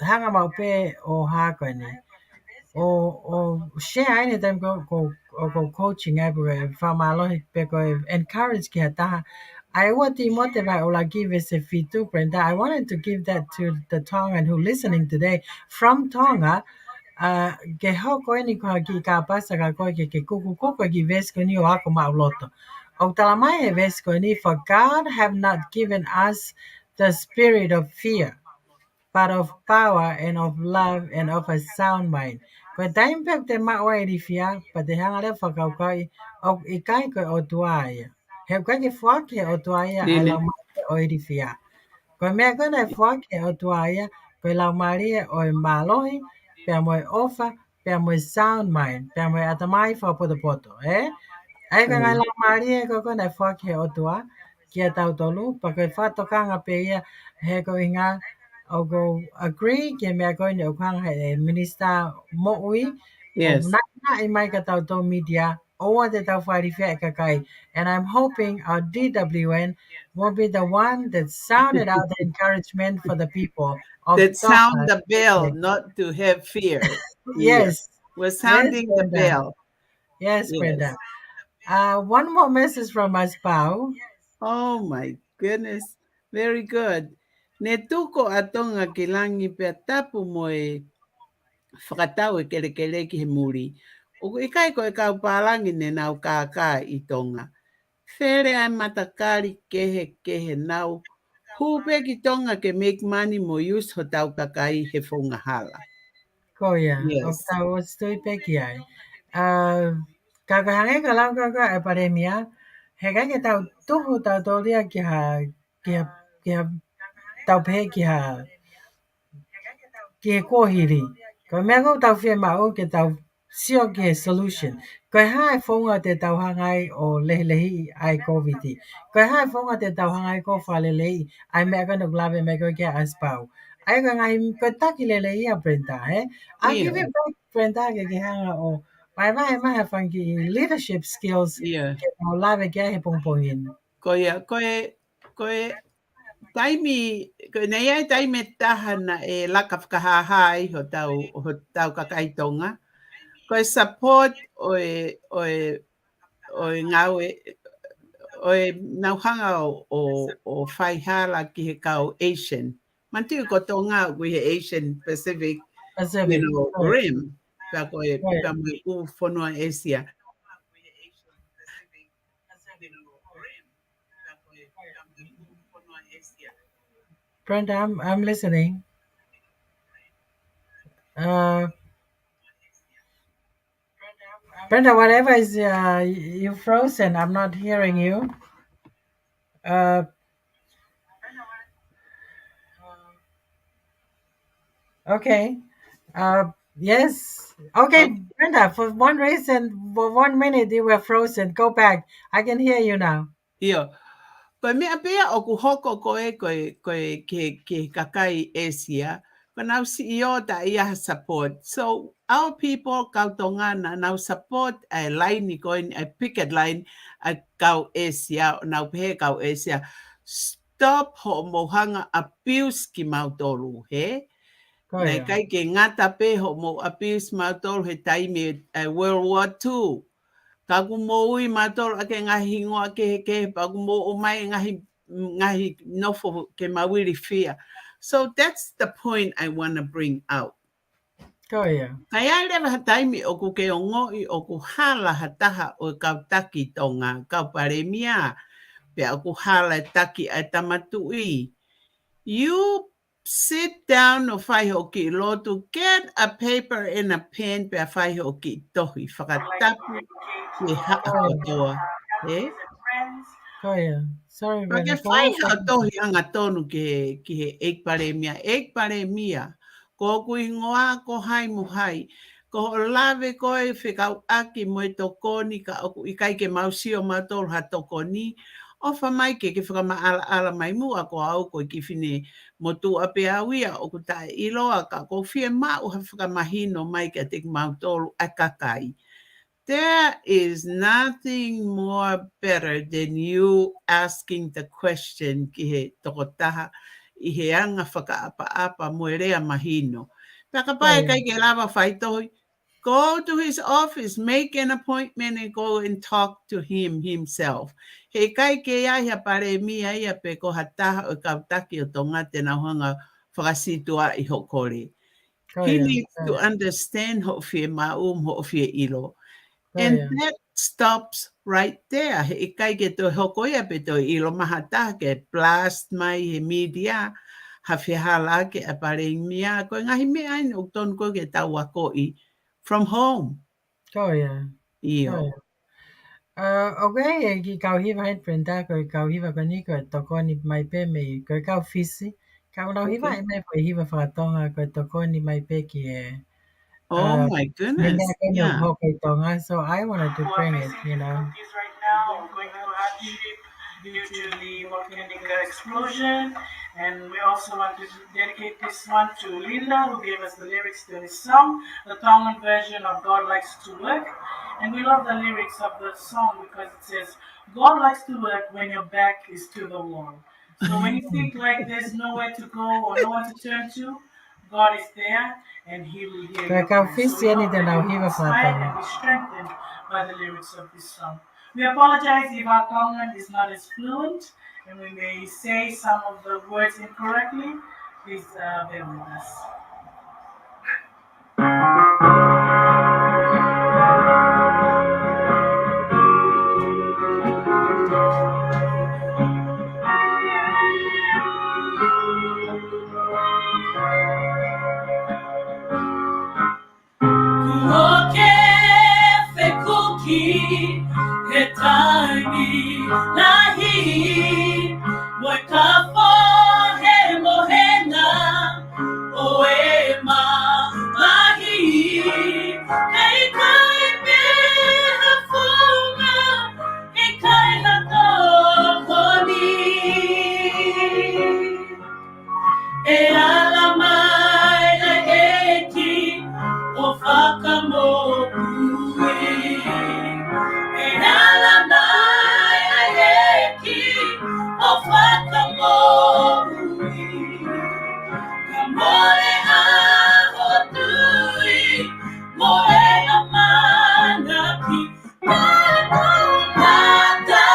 B: Hanga mau pe o hā koe ni. O share anytime go coaching everywhere from alohi pe ko encourage ki hata I want to motivate or like give us a feedback Brenda. I wanted to give that to the Tongan who listening today from Tonga. Ke hoko ni ko ki ka pasa ka ko ke kuku kuku ki vesko ni o ako mauloto. O talamai he vesko ni for God have not given us the spirit of fear but of power and of love and of a sound mind. Ko taim pep te maua e rifia, pa te hanga le whakaukai o i kai koe o tuaia. He kai ke whake o tuaia ai lau
A: Nene.
B: mai o i rifia. Ko mea koe nei whake o tuaia, koe lau maria o i malohi, pia moe ofa, pia moe sound mind, pia moe atamai whapotopoto, Ai ka ngai lau maria ko ko nei whake o tua, kia tau tolu, pa koe whatokanga pe ia, he ko inga, o go agree ke mea koe ni o kanga he minister mo ui o
A: Yes.
B: nana i mai ka tau tau media o a te tau whairi whea ka kai. And I'm hoping our DWN will be the one that sounded out the encouragement for the people of
A: That
B: Tonga.
A: sound the bell, not to have fear. Yeah.
B: Yes,
A: We're
B: yes,
A: sounding the
B: Brenda.
A: bell.
B: Yes, Brenda.
A: Yes.
B: One more message from us, Pau.
A: Oh my goodness. Very good. Ne tuko atonga ke langi pe tapu mo e whakatau e kele ki he muri. O i kai ko e kau pālangi ne nau kākā i tonga. Where ai matakari kehe nau. Hupe ki tonga ke make money mo use ho tau kakai he whonga hala.
B: Koia, o
A: Yes.
B: tau o stui peki ai. Kakahange ka lau kaka e paremia, he kai ke tau tuhu tau toria ki ha tau pe ki he kōhiri. Ko mea kau tau whia mau ke tau sio ki he solution. Ko e hae whonga te tau hangai o lehi ai COVID. Ko e hae whonga te tau hangai ko whalelehi ai mea kau nuk lawe me ko kia aspau. Ai ka ngai ko taki lele ia Brenda, I'll give
A: Yeah.
B: it back Brenda ke hanga o mai mai whangi leadership skills
A: Yeah.
B: ke tau lawe kia he pongpongin.
A: Koe taimi, koe nei ai taime tahana e laka whakahaha ai ho tau kakaitonga. Koe support o e ngau o e nauhanga o whaihala ki he kau Asian. Mantiu ko Tonga wi he Asian Pacific,
B: Pacific. Right.
A: rim. Pea ko e
B: Right.
A: pea mai u whanua Asia.
B: Brenda, I'm listening. Brenda, whatever is you frozen. I'm not hearing you. Okay. Yes. Okay, Brenda. For one reason, for 1 minute you were frozen. Go back. I can hear you now.
A: Ia. Koe mea pea o ku hoko koe ke kakai Asia, ko nau si o ta ia support. So our people kau tongana nau support a line ni koe a picket line a kau Asia, nau pe kau Asia. Stop ho mohanga abuse ki mautolu, he?
B: Go
A: Nei
B: ahead.
A: kai ke ngata pe ho mo abuse mautolu he taimi World War II. Ka ku mo ui matol ake ngahi ngoa ke pa ku mo o mai ngahi nofo ke mawiri fia. So that's the point I want to bring out.
B: Go ahead.
A: Kaya lewa hataimi o ku ke o ngoi o ku hala hataha o kautaki tonga kauparemia pe o ku hala taki a tamatui. You sit down o whai hoki lotu, get a paper and a pen pe a whai hoki tohi whakatapu ke haa kotoa. Eh?
B: Go ahead. Sorry,
A: Ka ke
B: Brenda. Go
A: whai
B: on.
A: hao tohi anga tonu ke he ekparemia. Ekparemia. Ko kui ngoa ko hai mo hai. Ko ho lawe koe whikau aki mo e tokoni ka oku ikai ke mausio matol ha tokoni. O whamai ke whakama ala mai mua ko au ko ki whine mo tu ape awia o ku tae iloa ka ko whie mau ha whakamahino mai ke te mautolu a kakai. There is nothing more better than you asking the question ki he tokotaha i he anga whakaapa-apa mo e rea mahino. Takapai kai ke lava whaitohi, go to his office, make an appointment and go and talk to him himself. He kai ke ia pare mia ia pe ko hataha o kautaki o tonga te nauhanga whakasitua i hokore.
B: Go
A: He
B: ahead.
A: needs to understand ho fie maum ho fie ilo.
B: Go
A: And
B: ahead.
A: that stops right there. He kai ke to hokoia pe to ilo mahata ke blast mai he media ha whihala ke a pareng mia ko ngahi mea ai o ton ko ke tau ako I from home.
B: Go ahead. Go
A: Io.
B: ahead. Okay, ki kau hiva hai Brenda ko kau hiva ko ni ko tokoni mai pe me ko kau fisi. Kau no hiva
A: Okay.
B: ai mai ko hiva whakatonga ko tokoni mai pe ki e
A: Oh my
B: me
A: goodness.
B: mea ko no
A: Yeah.
B: hokai tonga. So I wanted to bring it, you know.
F: Right now, going to have ship due to the volcanic explosion. And we also want to dedicate this one to Linda, who gave us the lyrics to this song, the Tongan version of God Likes to Work. And we love the lyrics of the song because it says, God likes to work when your back is to the wall. So when you think like there's nowhere to go or nowhere to turn to, God is there and He will hear
B: Ko
F: your
B: kau
F: prayer. So
B: fisi
F: we
B: ani
F: hope
B: te
F: that
B: nau
F: you will be
B: hiva
F: inspired
B: whakatonga.
F: and be strengthened by the lyrics of this song. We apologize if our Tongan is not as fluent and we may say some of the words incorrectly. Please bear with us. Kuoke fekuki he taimi nahi moi ka fo he mohena o e ma mahi hei kai me hafunga he kai hato koni e ala mai na eki o whakamokui. E ala mai na eki o whakamokui. Ka more a hotui, more a manaki. Tata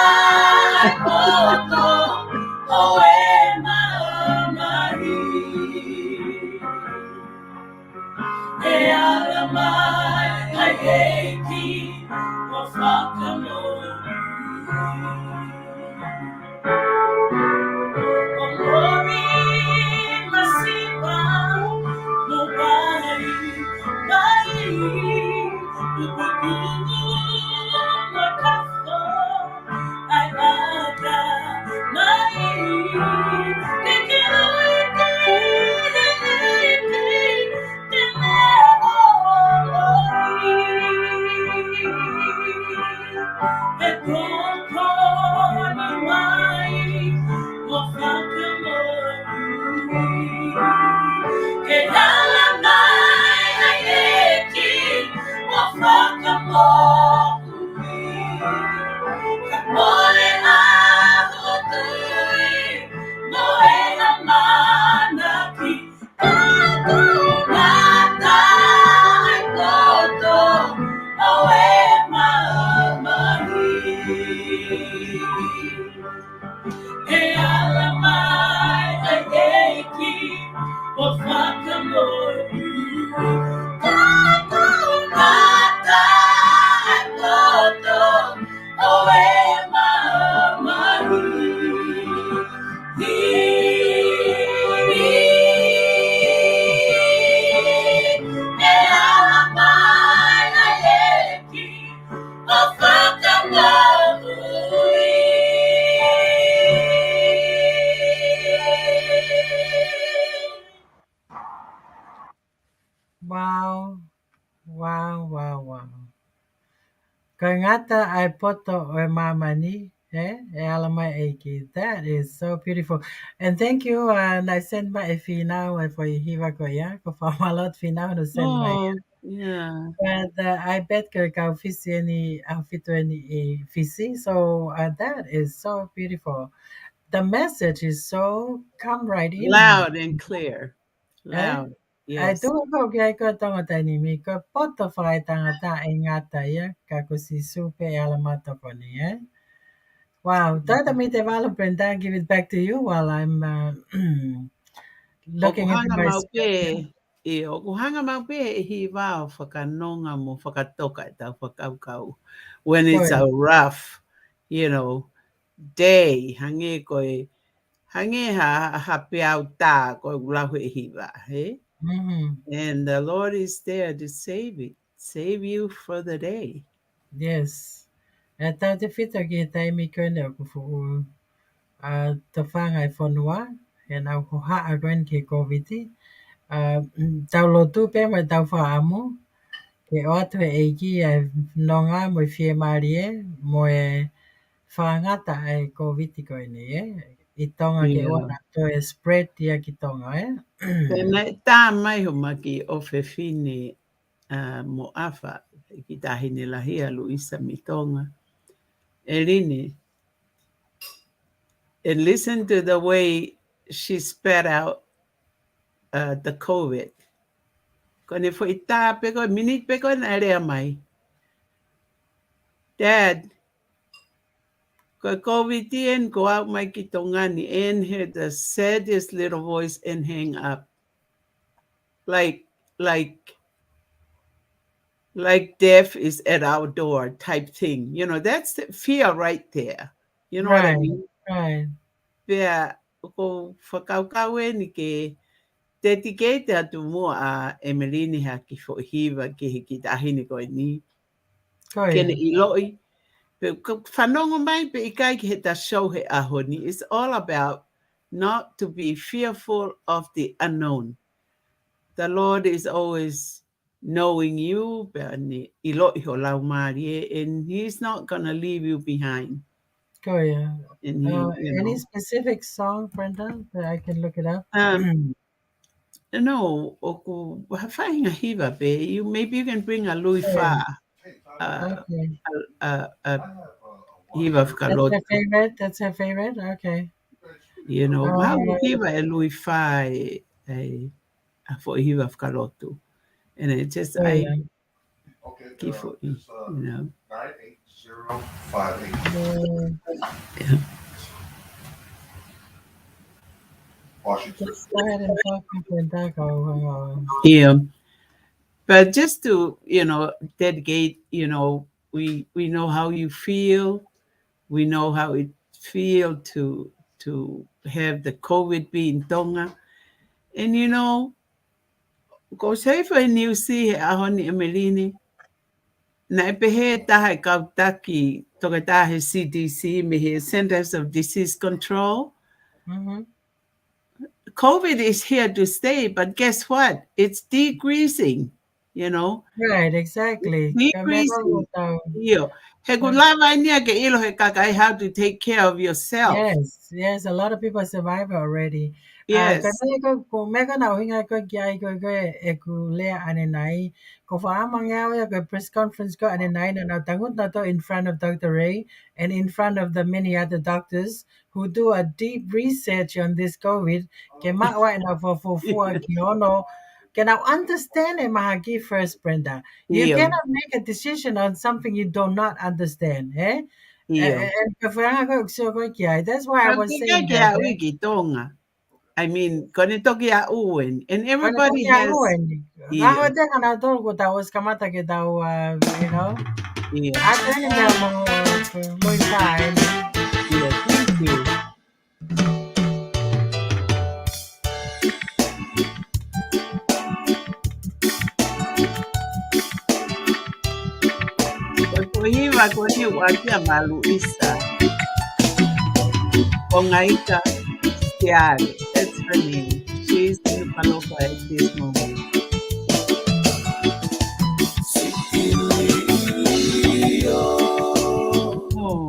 B: Wow, wow, wow, wow. Kangata aupito o mamani, e alamai eiki. That is so beautiful. And thank you. And I send my finau for hiva koya. Ko famalot finau no send my.
A: Oh, yeah.
B: And I bet ka fisi any outfit any fisi. So that is so beautiful. The message is so come right in me.
A: Loud and clear.
B: Eh?
A: Loud.
B: Ai
A: Yes.
B: tu ko kaya ko tangata ni mi ko poto fai tangata ingata ya kako si supe alamato ko ni eh. Wow, that me te valo prenda give it back to you while I'm
A: O
B: looking into
A: kuhanga
B: my
A: maupe,
B: schedule.
A: o kuhanga maupe e hi wao whakanonga mo whakatoka e tau whakaukau. When
B: Go
A: it's a
B: ahead.
A: rough, day, hange ha piau tā koe ulahu e hiwa, he?
B: Mm-hmm.
A: And the Lord is there to save you for the day.
B: Yes. E tau te whita ki e taimi koe neo ku fu te whangai whanua e nau ko haa koen ki COVID. Tau lotu pe mai tau wha amo ke o atu e eiki e nonga mo i whie marie mo e whangata e COVID koe ni e. I tonga ke
A: Yeah.
B: ona to e spread ia ki tonga e.
A: Pena tā mai ho maki o whiwhine mo awha ki tahine lahia Luisa Mitonga. Eline, and listen to the way she spat out the COVID. Kone foi tā peko, minit peko na rea mai. Dad, ko COVID and go out my kitongani and hear the saddest little voice and hang up. Like, like, like death is at our door type thing. That's the fear right there. You know what I
B: Right,
A: mean?
B: right.
A: Pea, ko whakaukau e ni ke te tike te atu mua a Emeline ha ki hiva ki hiki tahini koe ni.
B: Ko
A: Kene
B: ia.
A: I loi. Pe whanongo mai pe I kai ki he ta show he ahoni. It's all about not to be fearful of the unknown. The Lord is always knowing you, and He's not going to leave you behind.
B: Ko ia.
A: And He,
B: Any specific song, Brenda, that I can look it up?
A: no, oku hafainga hiva be. Maybe you can bring a Louis
B: Ko ia.
A: Fa,
B: Okay.
A: hiva
B: That's her
A: kalotu.
B: favorite. That's her favorite. Okay.
A: Mau
B: Uh,
A: hiva e Louis Fa a fo hiva kalotu. And it just,
B: ko ia.
A: keep for you.
C: 98058.
A: Yeah.
C: Washington.
B: Just go ahead and talk to Brenda. Go.
A: Yeah. But just to, dedicate, we know how you feel. We know how it feel to have the COVID be in Tonga. And go say for New Sea ahoni Emeline. Na epehe taha kautaki toka tahe CDC me he Centers of Disease Control.
B: Mm-hmm.
A: COVID is here to stay, but guess what? It's decreasing, you know,
B: Right, exactly.
A: decreasing. Iyo. He kulava niya ke ilo he kakai how to take care of yourself.
B: Yes, yes, a lot of people survive already.
A: Yes.
B: Kasi ko mega na hinga ko gyai ko e ku le ane nai ko fa mangyaw ya ko press conference ko ane nai na tangut na to in front of Dr. Ray and in front of the many other doctors who do a deep research on this COVID. Ke wa na for kiono can I understand it mahagi first, Brenda. You
A: Iyo.
B: cannot make a decision on something you do not understand, eh?
A: Iyo.
B: And that's why I was saying
A: Pagkikake
B: that.
A: a wiki tonga. I mean, ganito kaya uwen. And
B: Ano to
A: everybody
B: kaya
A: has,
B: uwan? Ako
A: iyo.
B: din ka na to ko tapos kamata kita you know.
A: Iyo.
B: Ato ni mo muy fine.
A: Iyo. Thank you. Pagkuhiwa ko ni Watia Malu Isa. Pongaika Stiare. That's her name. She's in the Palopa at this moment. Oh.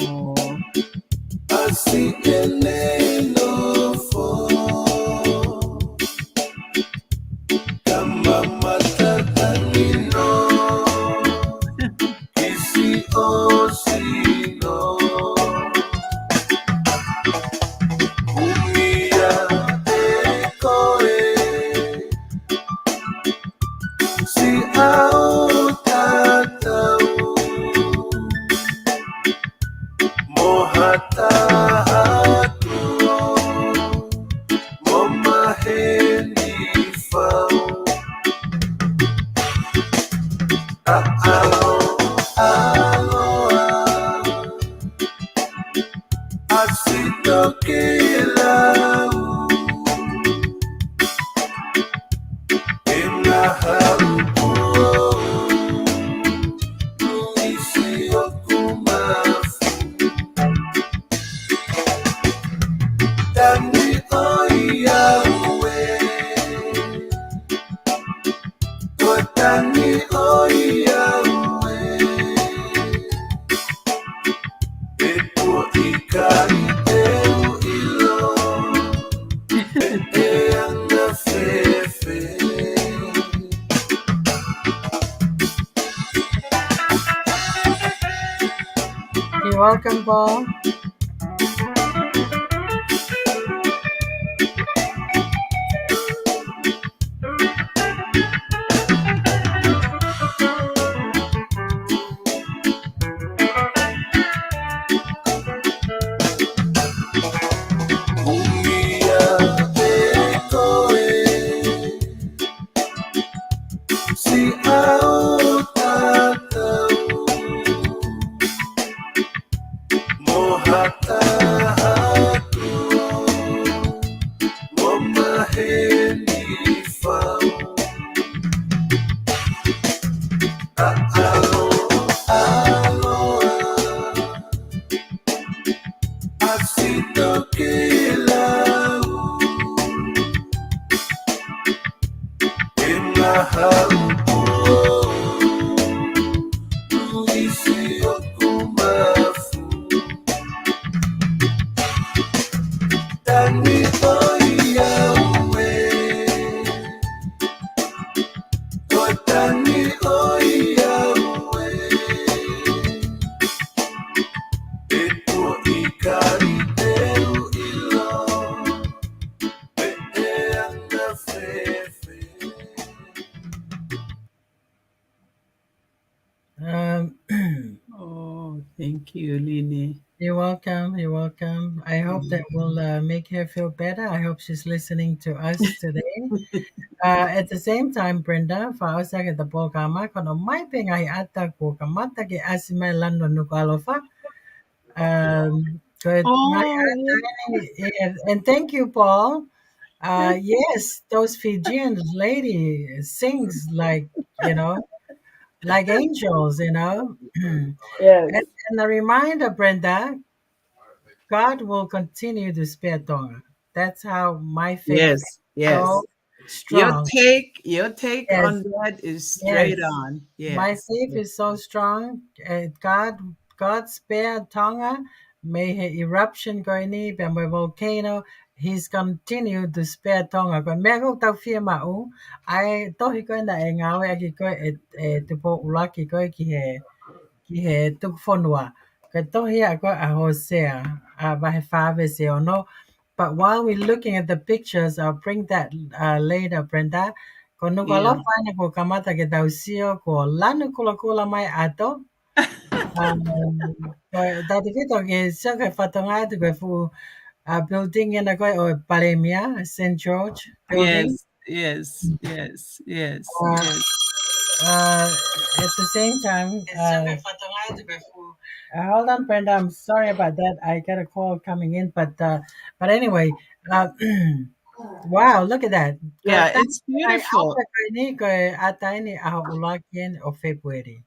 B: You're welcome, Paul. Um,
A: Oh, thank you, Lini.
B: you're welcome. You're welcome. I hope that will make her feel better. I hope she's listening to us today. At the same time, Brenda, sa kita po kama kono may pengay ata ko kamata ki asime lando nukalofa. Good. My
A: Oh,
B: and thank you, Paul. Yes, those Fijian lady sings like you know, like angels, you know. and,
A: yes.
B: and a reminder, Brenda, God will continue to spare Tonga. That's how my faith is
A: Yes, yes.
B: so strong.
A: Your take
B: Yes,
A: on that is straight
B: yes.
A: on.
B: My
A: Yes.
B: faith is so strong. God spare Tonga. May he eruption going in by my volcano. He's continued to spare Tonga. Còn mẹ cũng tao phía mà u. Ai tôi cái này ngáo ai cái tu po ula ki he tuk fonua. Cái tôi here có a hosea a vai fa ve no. But while we're looking at the pictures, I'll bring that later, Brenda. Kono ko
A: Yeah.
B: lo fana ko kamata ke tausio ko lanu kula kula mai ato. Ko dati kito ke siya ke fatonga to ko fu building in ko o Palemia St. George building.
A: Yes, yes, yes, yes,
B: Uh,
A: yes.
B: at the same time, hold on, Brenda. I'm sorry about that. I got a call coming in, but anyway, uh, wow, look at that.
A: Yeah,
B: Kata
A: it's
B: ay
A: beautiful.
B: auto ko ini ko ata ini ulakyan o February.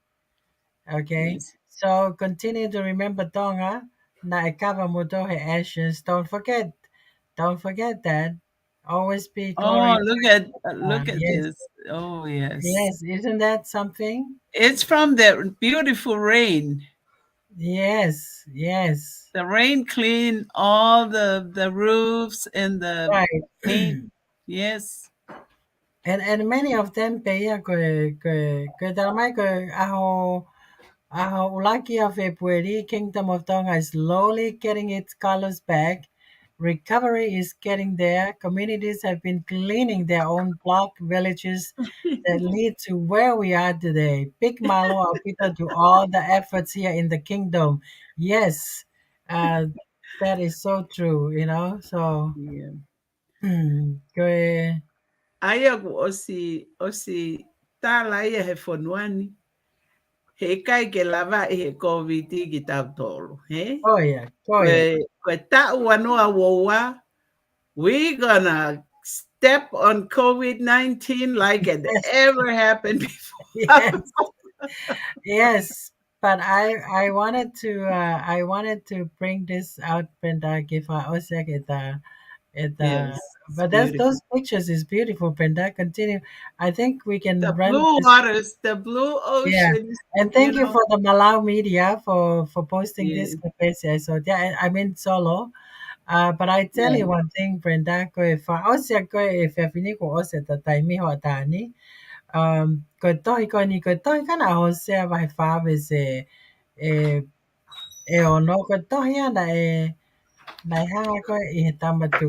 B: Okay,
A: Yes.
B: so continue to remember Tonga na ikava mo to he ashes. Don't forget that. Always be
A: Oh,
B: glory.
A: look at
B: Yes,
A: this. Oh, yes.
B: yes. Isn't that something?
A: It's from the beautiful rain.
B: Yes, yes.
A: The rain cleaned all the roofs and the
B: Right.
A: paint. Yes.
B: And many of them pay ko dalamay ko Ulaki of February, Kingdom of Tonga is slowly getting its colors back. Recovery is getting there. Communities have been cleaning their own block villages that lead to where we are today. Big Malo aupito to all the efforts here in the kingdom. Yes, uh, that is so true, you know. So,
A: Yeah.
B: good.
A: Aya ku osi tala ia he fonuani. He kai ke lava e he COVID ki tau tolu. He?
B: Oh, yeah. Oh, yeah.
A: Kwe tau anua wowa. We gonna step on COVID-19 like it ever happened before.
B: Yes. Yes, but I wanted to bring this out, Brenda. Give Osek
A: Yes, it's
B: but that's
A: beautiful.
B: those pictures is beautiful, Brenda. Continue. I think we can
A: The
B: run
A: blue
B: this.
A: waters, the blue
B: Yeah,
A: oceans,
B: and
A: you
B: thank you
A: know.
B: for the Malau media for posting this
A: Yeah,
B: capacity. So yeah, I'm in solo. But I tell
A: yeah.
B: you one thing, Brenda. Ko if Osek ko if fini ko Osek ta taimi ho tani. Ko tohi ko ni ko tohi kana Osek vai fa e e ono ko tohi ana nai hanga ko I he tamatu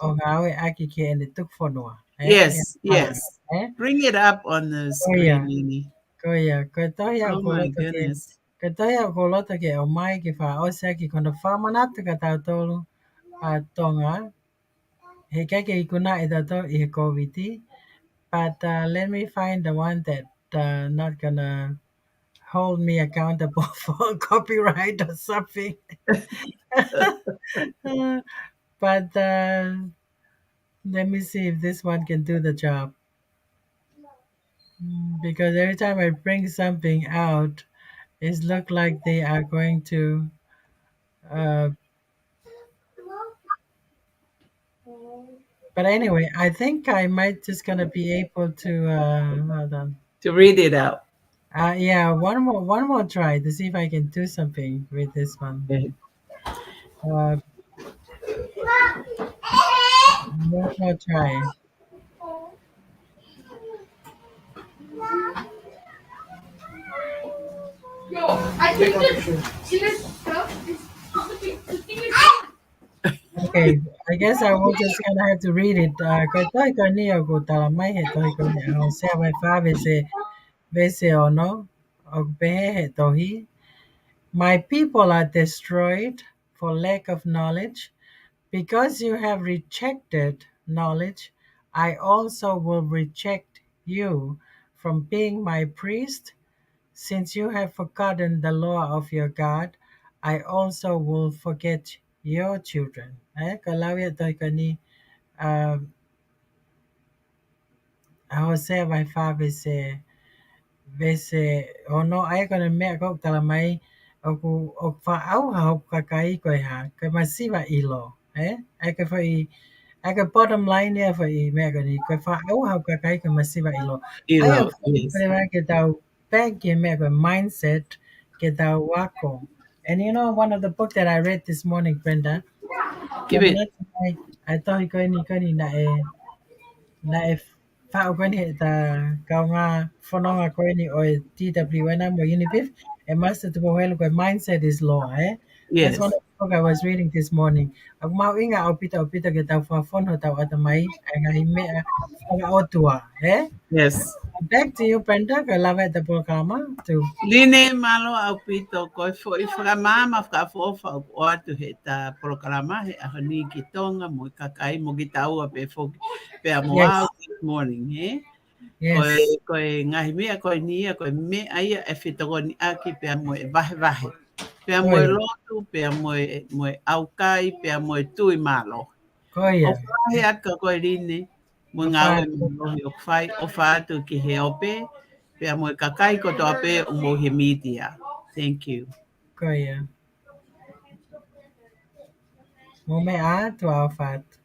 B: o ngā awe aki ke ene tuk whanua. E
A: Yes,
B: marama.
A: yes. Bring it up on the
B: Ko ia,
A: screen, Nini.
B: ko ia.
A: Oh my goodness.
B: Ko tohi au ko loto ke o mai ki wha ose ki kono whamanatu ka tau tolu a tonga. He keke I kuna I tato I he COVID. But let me find the one that not gonna hold me accountable for copyright or something. But let me see if this one can do the job. Because every time I bring something out, it look like they are going to. Uh, but anyway, I think I might just gonna be able to. Hold on.
A: To read it out.
B: Yeah, one more try to see if I can do something with this one.
A: Okay.
B: Uh, one more try. Okay, I guess I will just gonna have to read it. Kaya tayo kaniya ko talamay he tayo kaniya. Siya may fabi se bese ono og behe he tohi. My people are destroyed for lack of knowledge. Because you have rejected knowledge, I also will reject you from being my priest. Since you have forgotten the law of your God, I also will forget your children. Kalau ya tayo kani Jose my father say vese ono ay ko na me ko talamay o fa au ha kakai ko ha ka masiva ilo ay ka fa Aga bottom line ia fa I mea gani koe wha au hau ka kai ka masiwa ilo. Ai au
A: Yes.
B: whare ke tau bank ke mea koe mindset ke tau wako. And you know, one of the book that I read this morning, Brenda, ke
A: Give it.
B: manatu mai, I tohi koe ni na e whao koe ni he ta kau ngā whanonga koe ni o TWN mo Unibif, e master tupo helu koe mindset is law, eh? That's one
A: Yes.
B: of the book I was reading this morning. Aku mau inga aupito ke tau whawhono tau ata mai, ai ngai mea whanga otua, eh?
A: Yes.
B: Back to you, Brenda, ko lava at the programa to
A: Line malo au pito ko fo I mama ka fo o atu he ta programa he a ni ki Tonga mo ka kai mo ki tau pe fo pe a mo
B: yes,
A: out this morning he
B: yes,
A: ko ngahi mea ko ni ko me ai e fito ni aki pe a mo vahe pe a mo
B: koia,
A: lotu pe a mo au kai pe a mo tui malo o
B: koia,
A: whahe aka ko line mo
B: a
A: ngawe
B: whātua,
A: mo o whai o whātu ki he ope pea mo kakai ko to ape o mo he media. Thank you.
B: koia. Mo me a tua a whātua.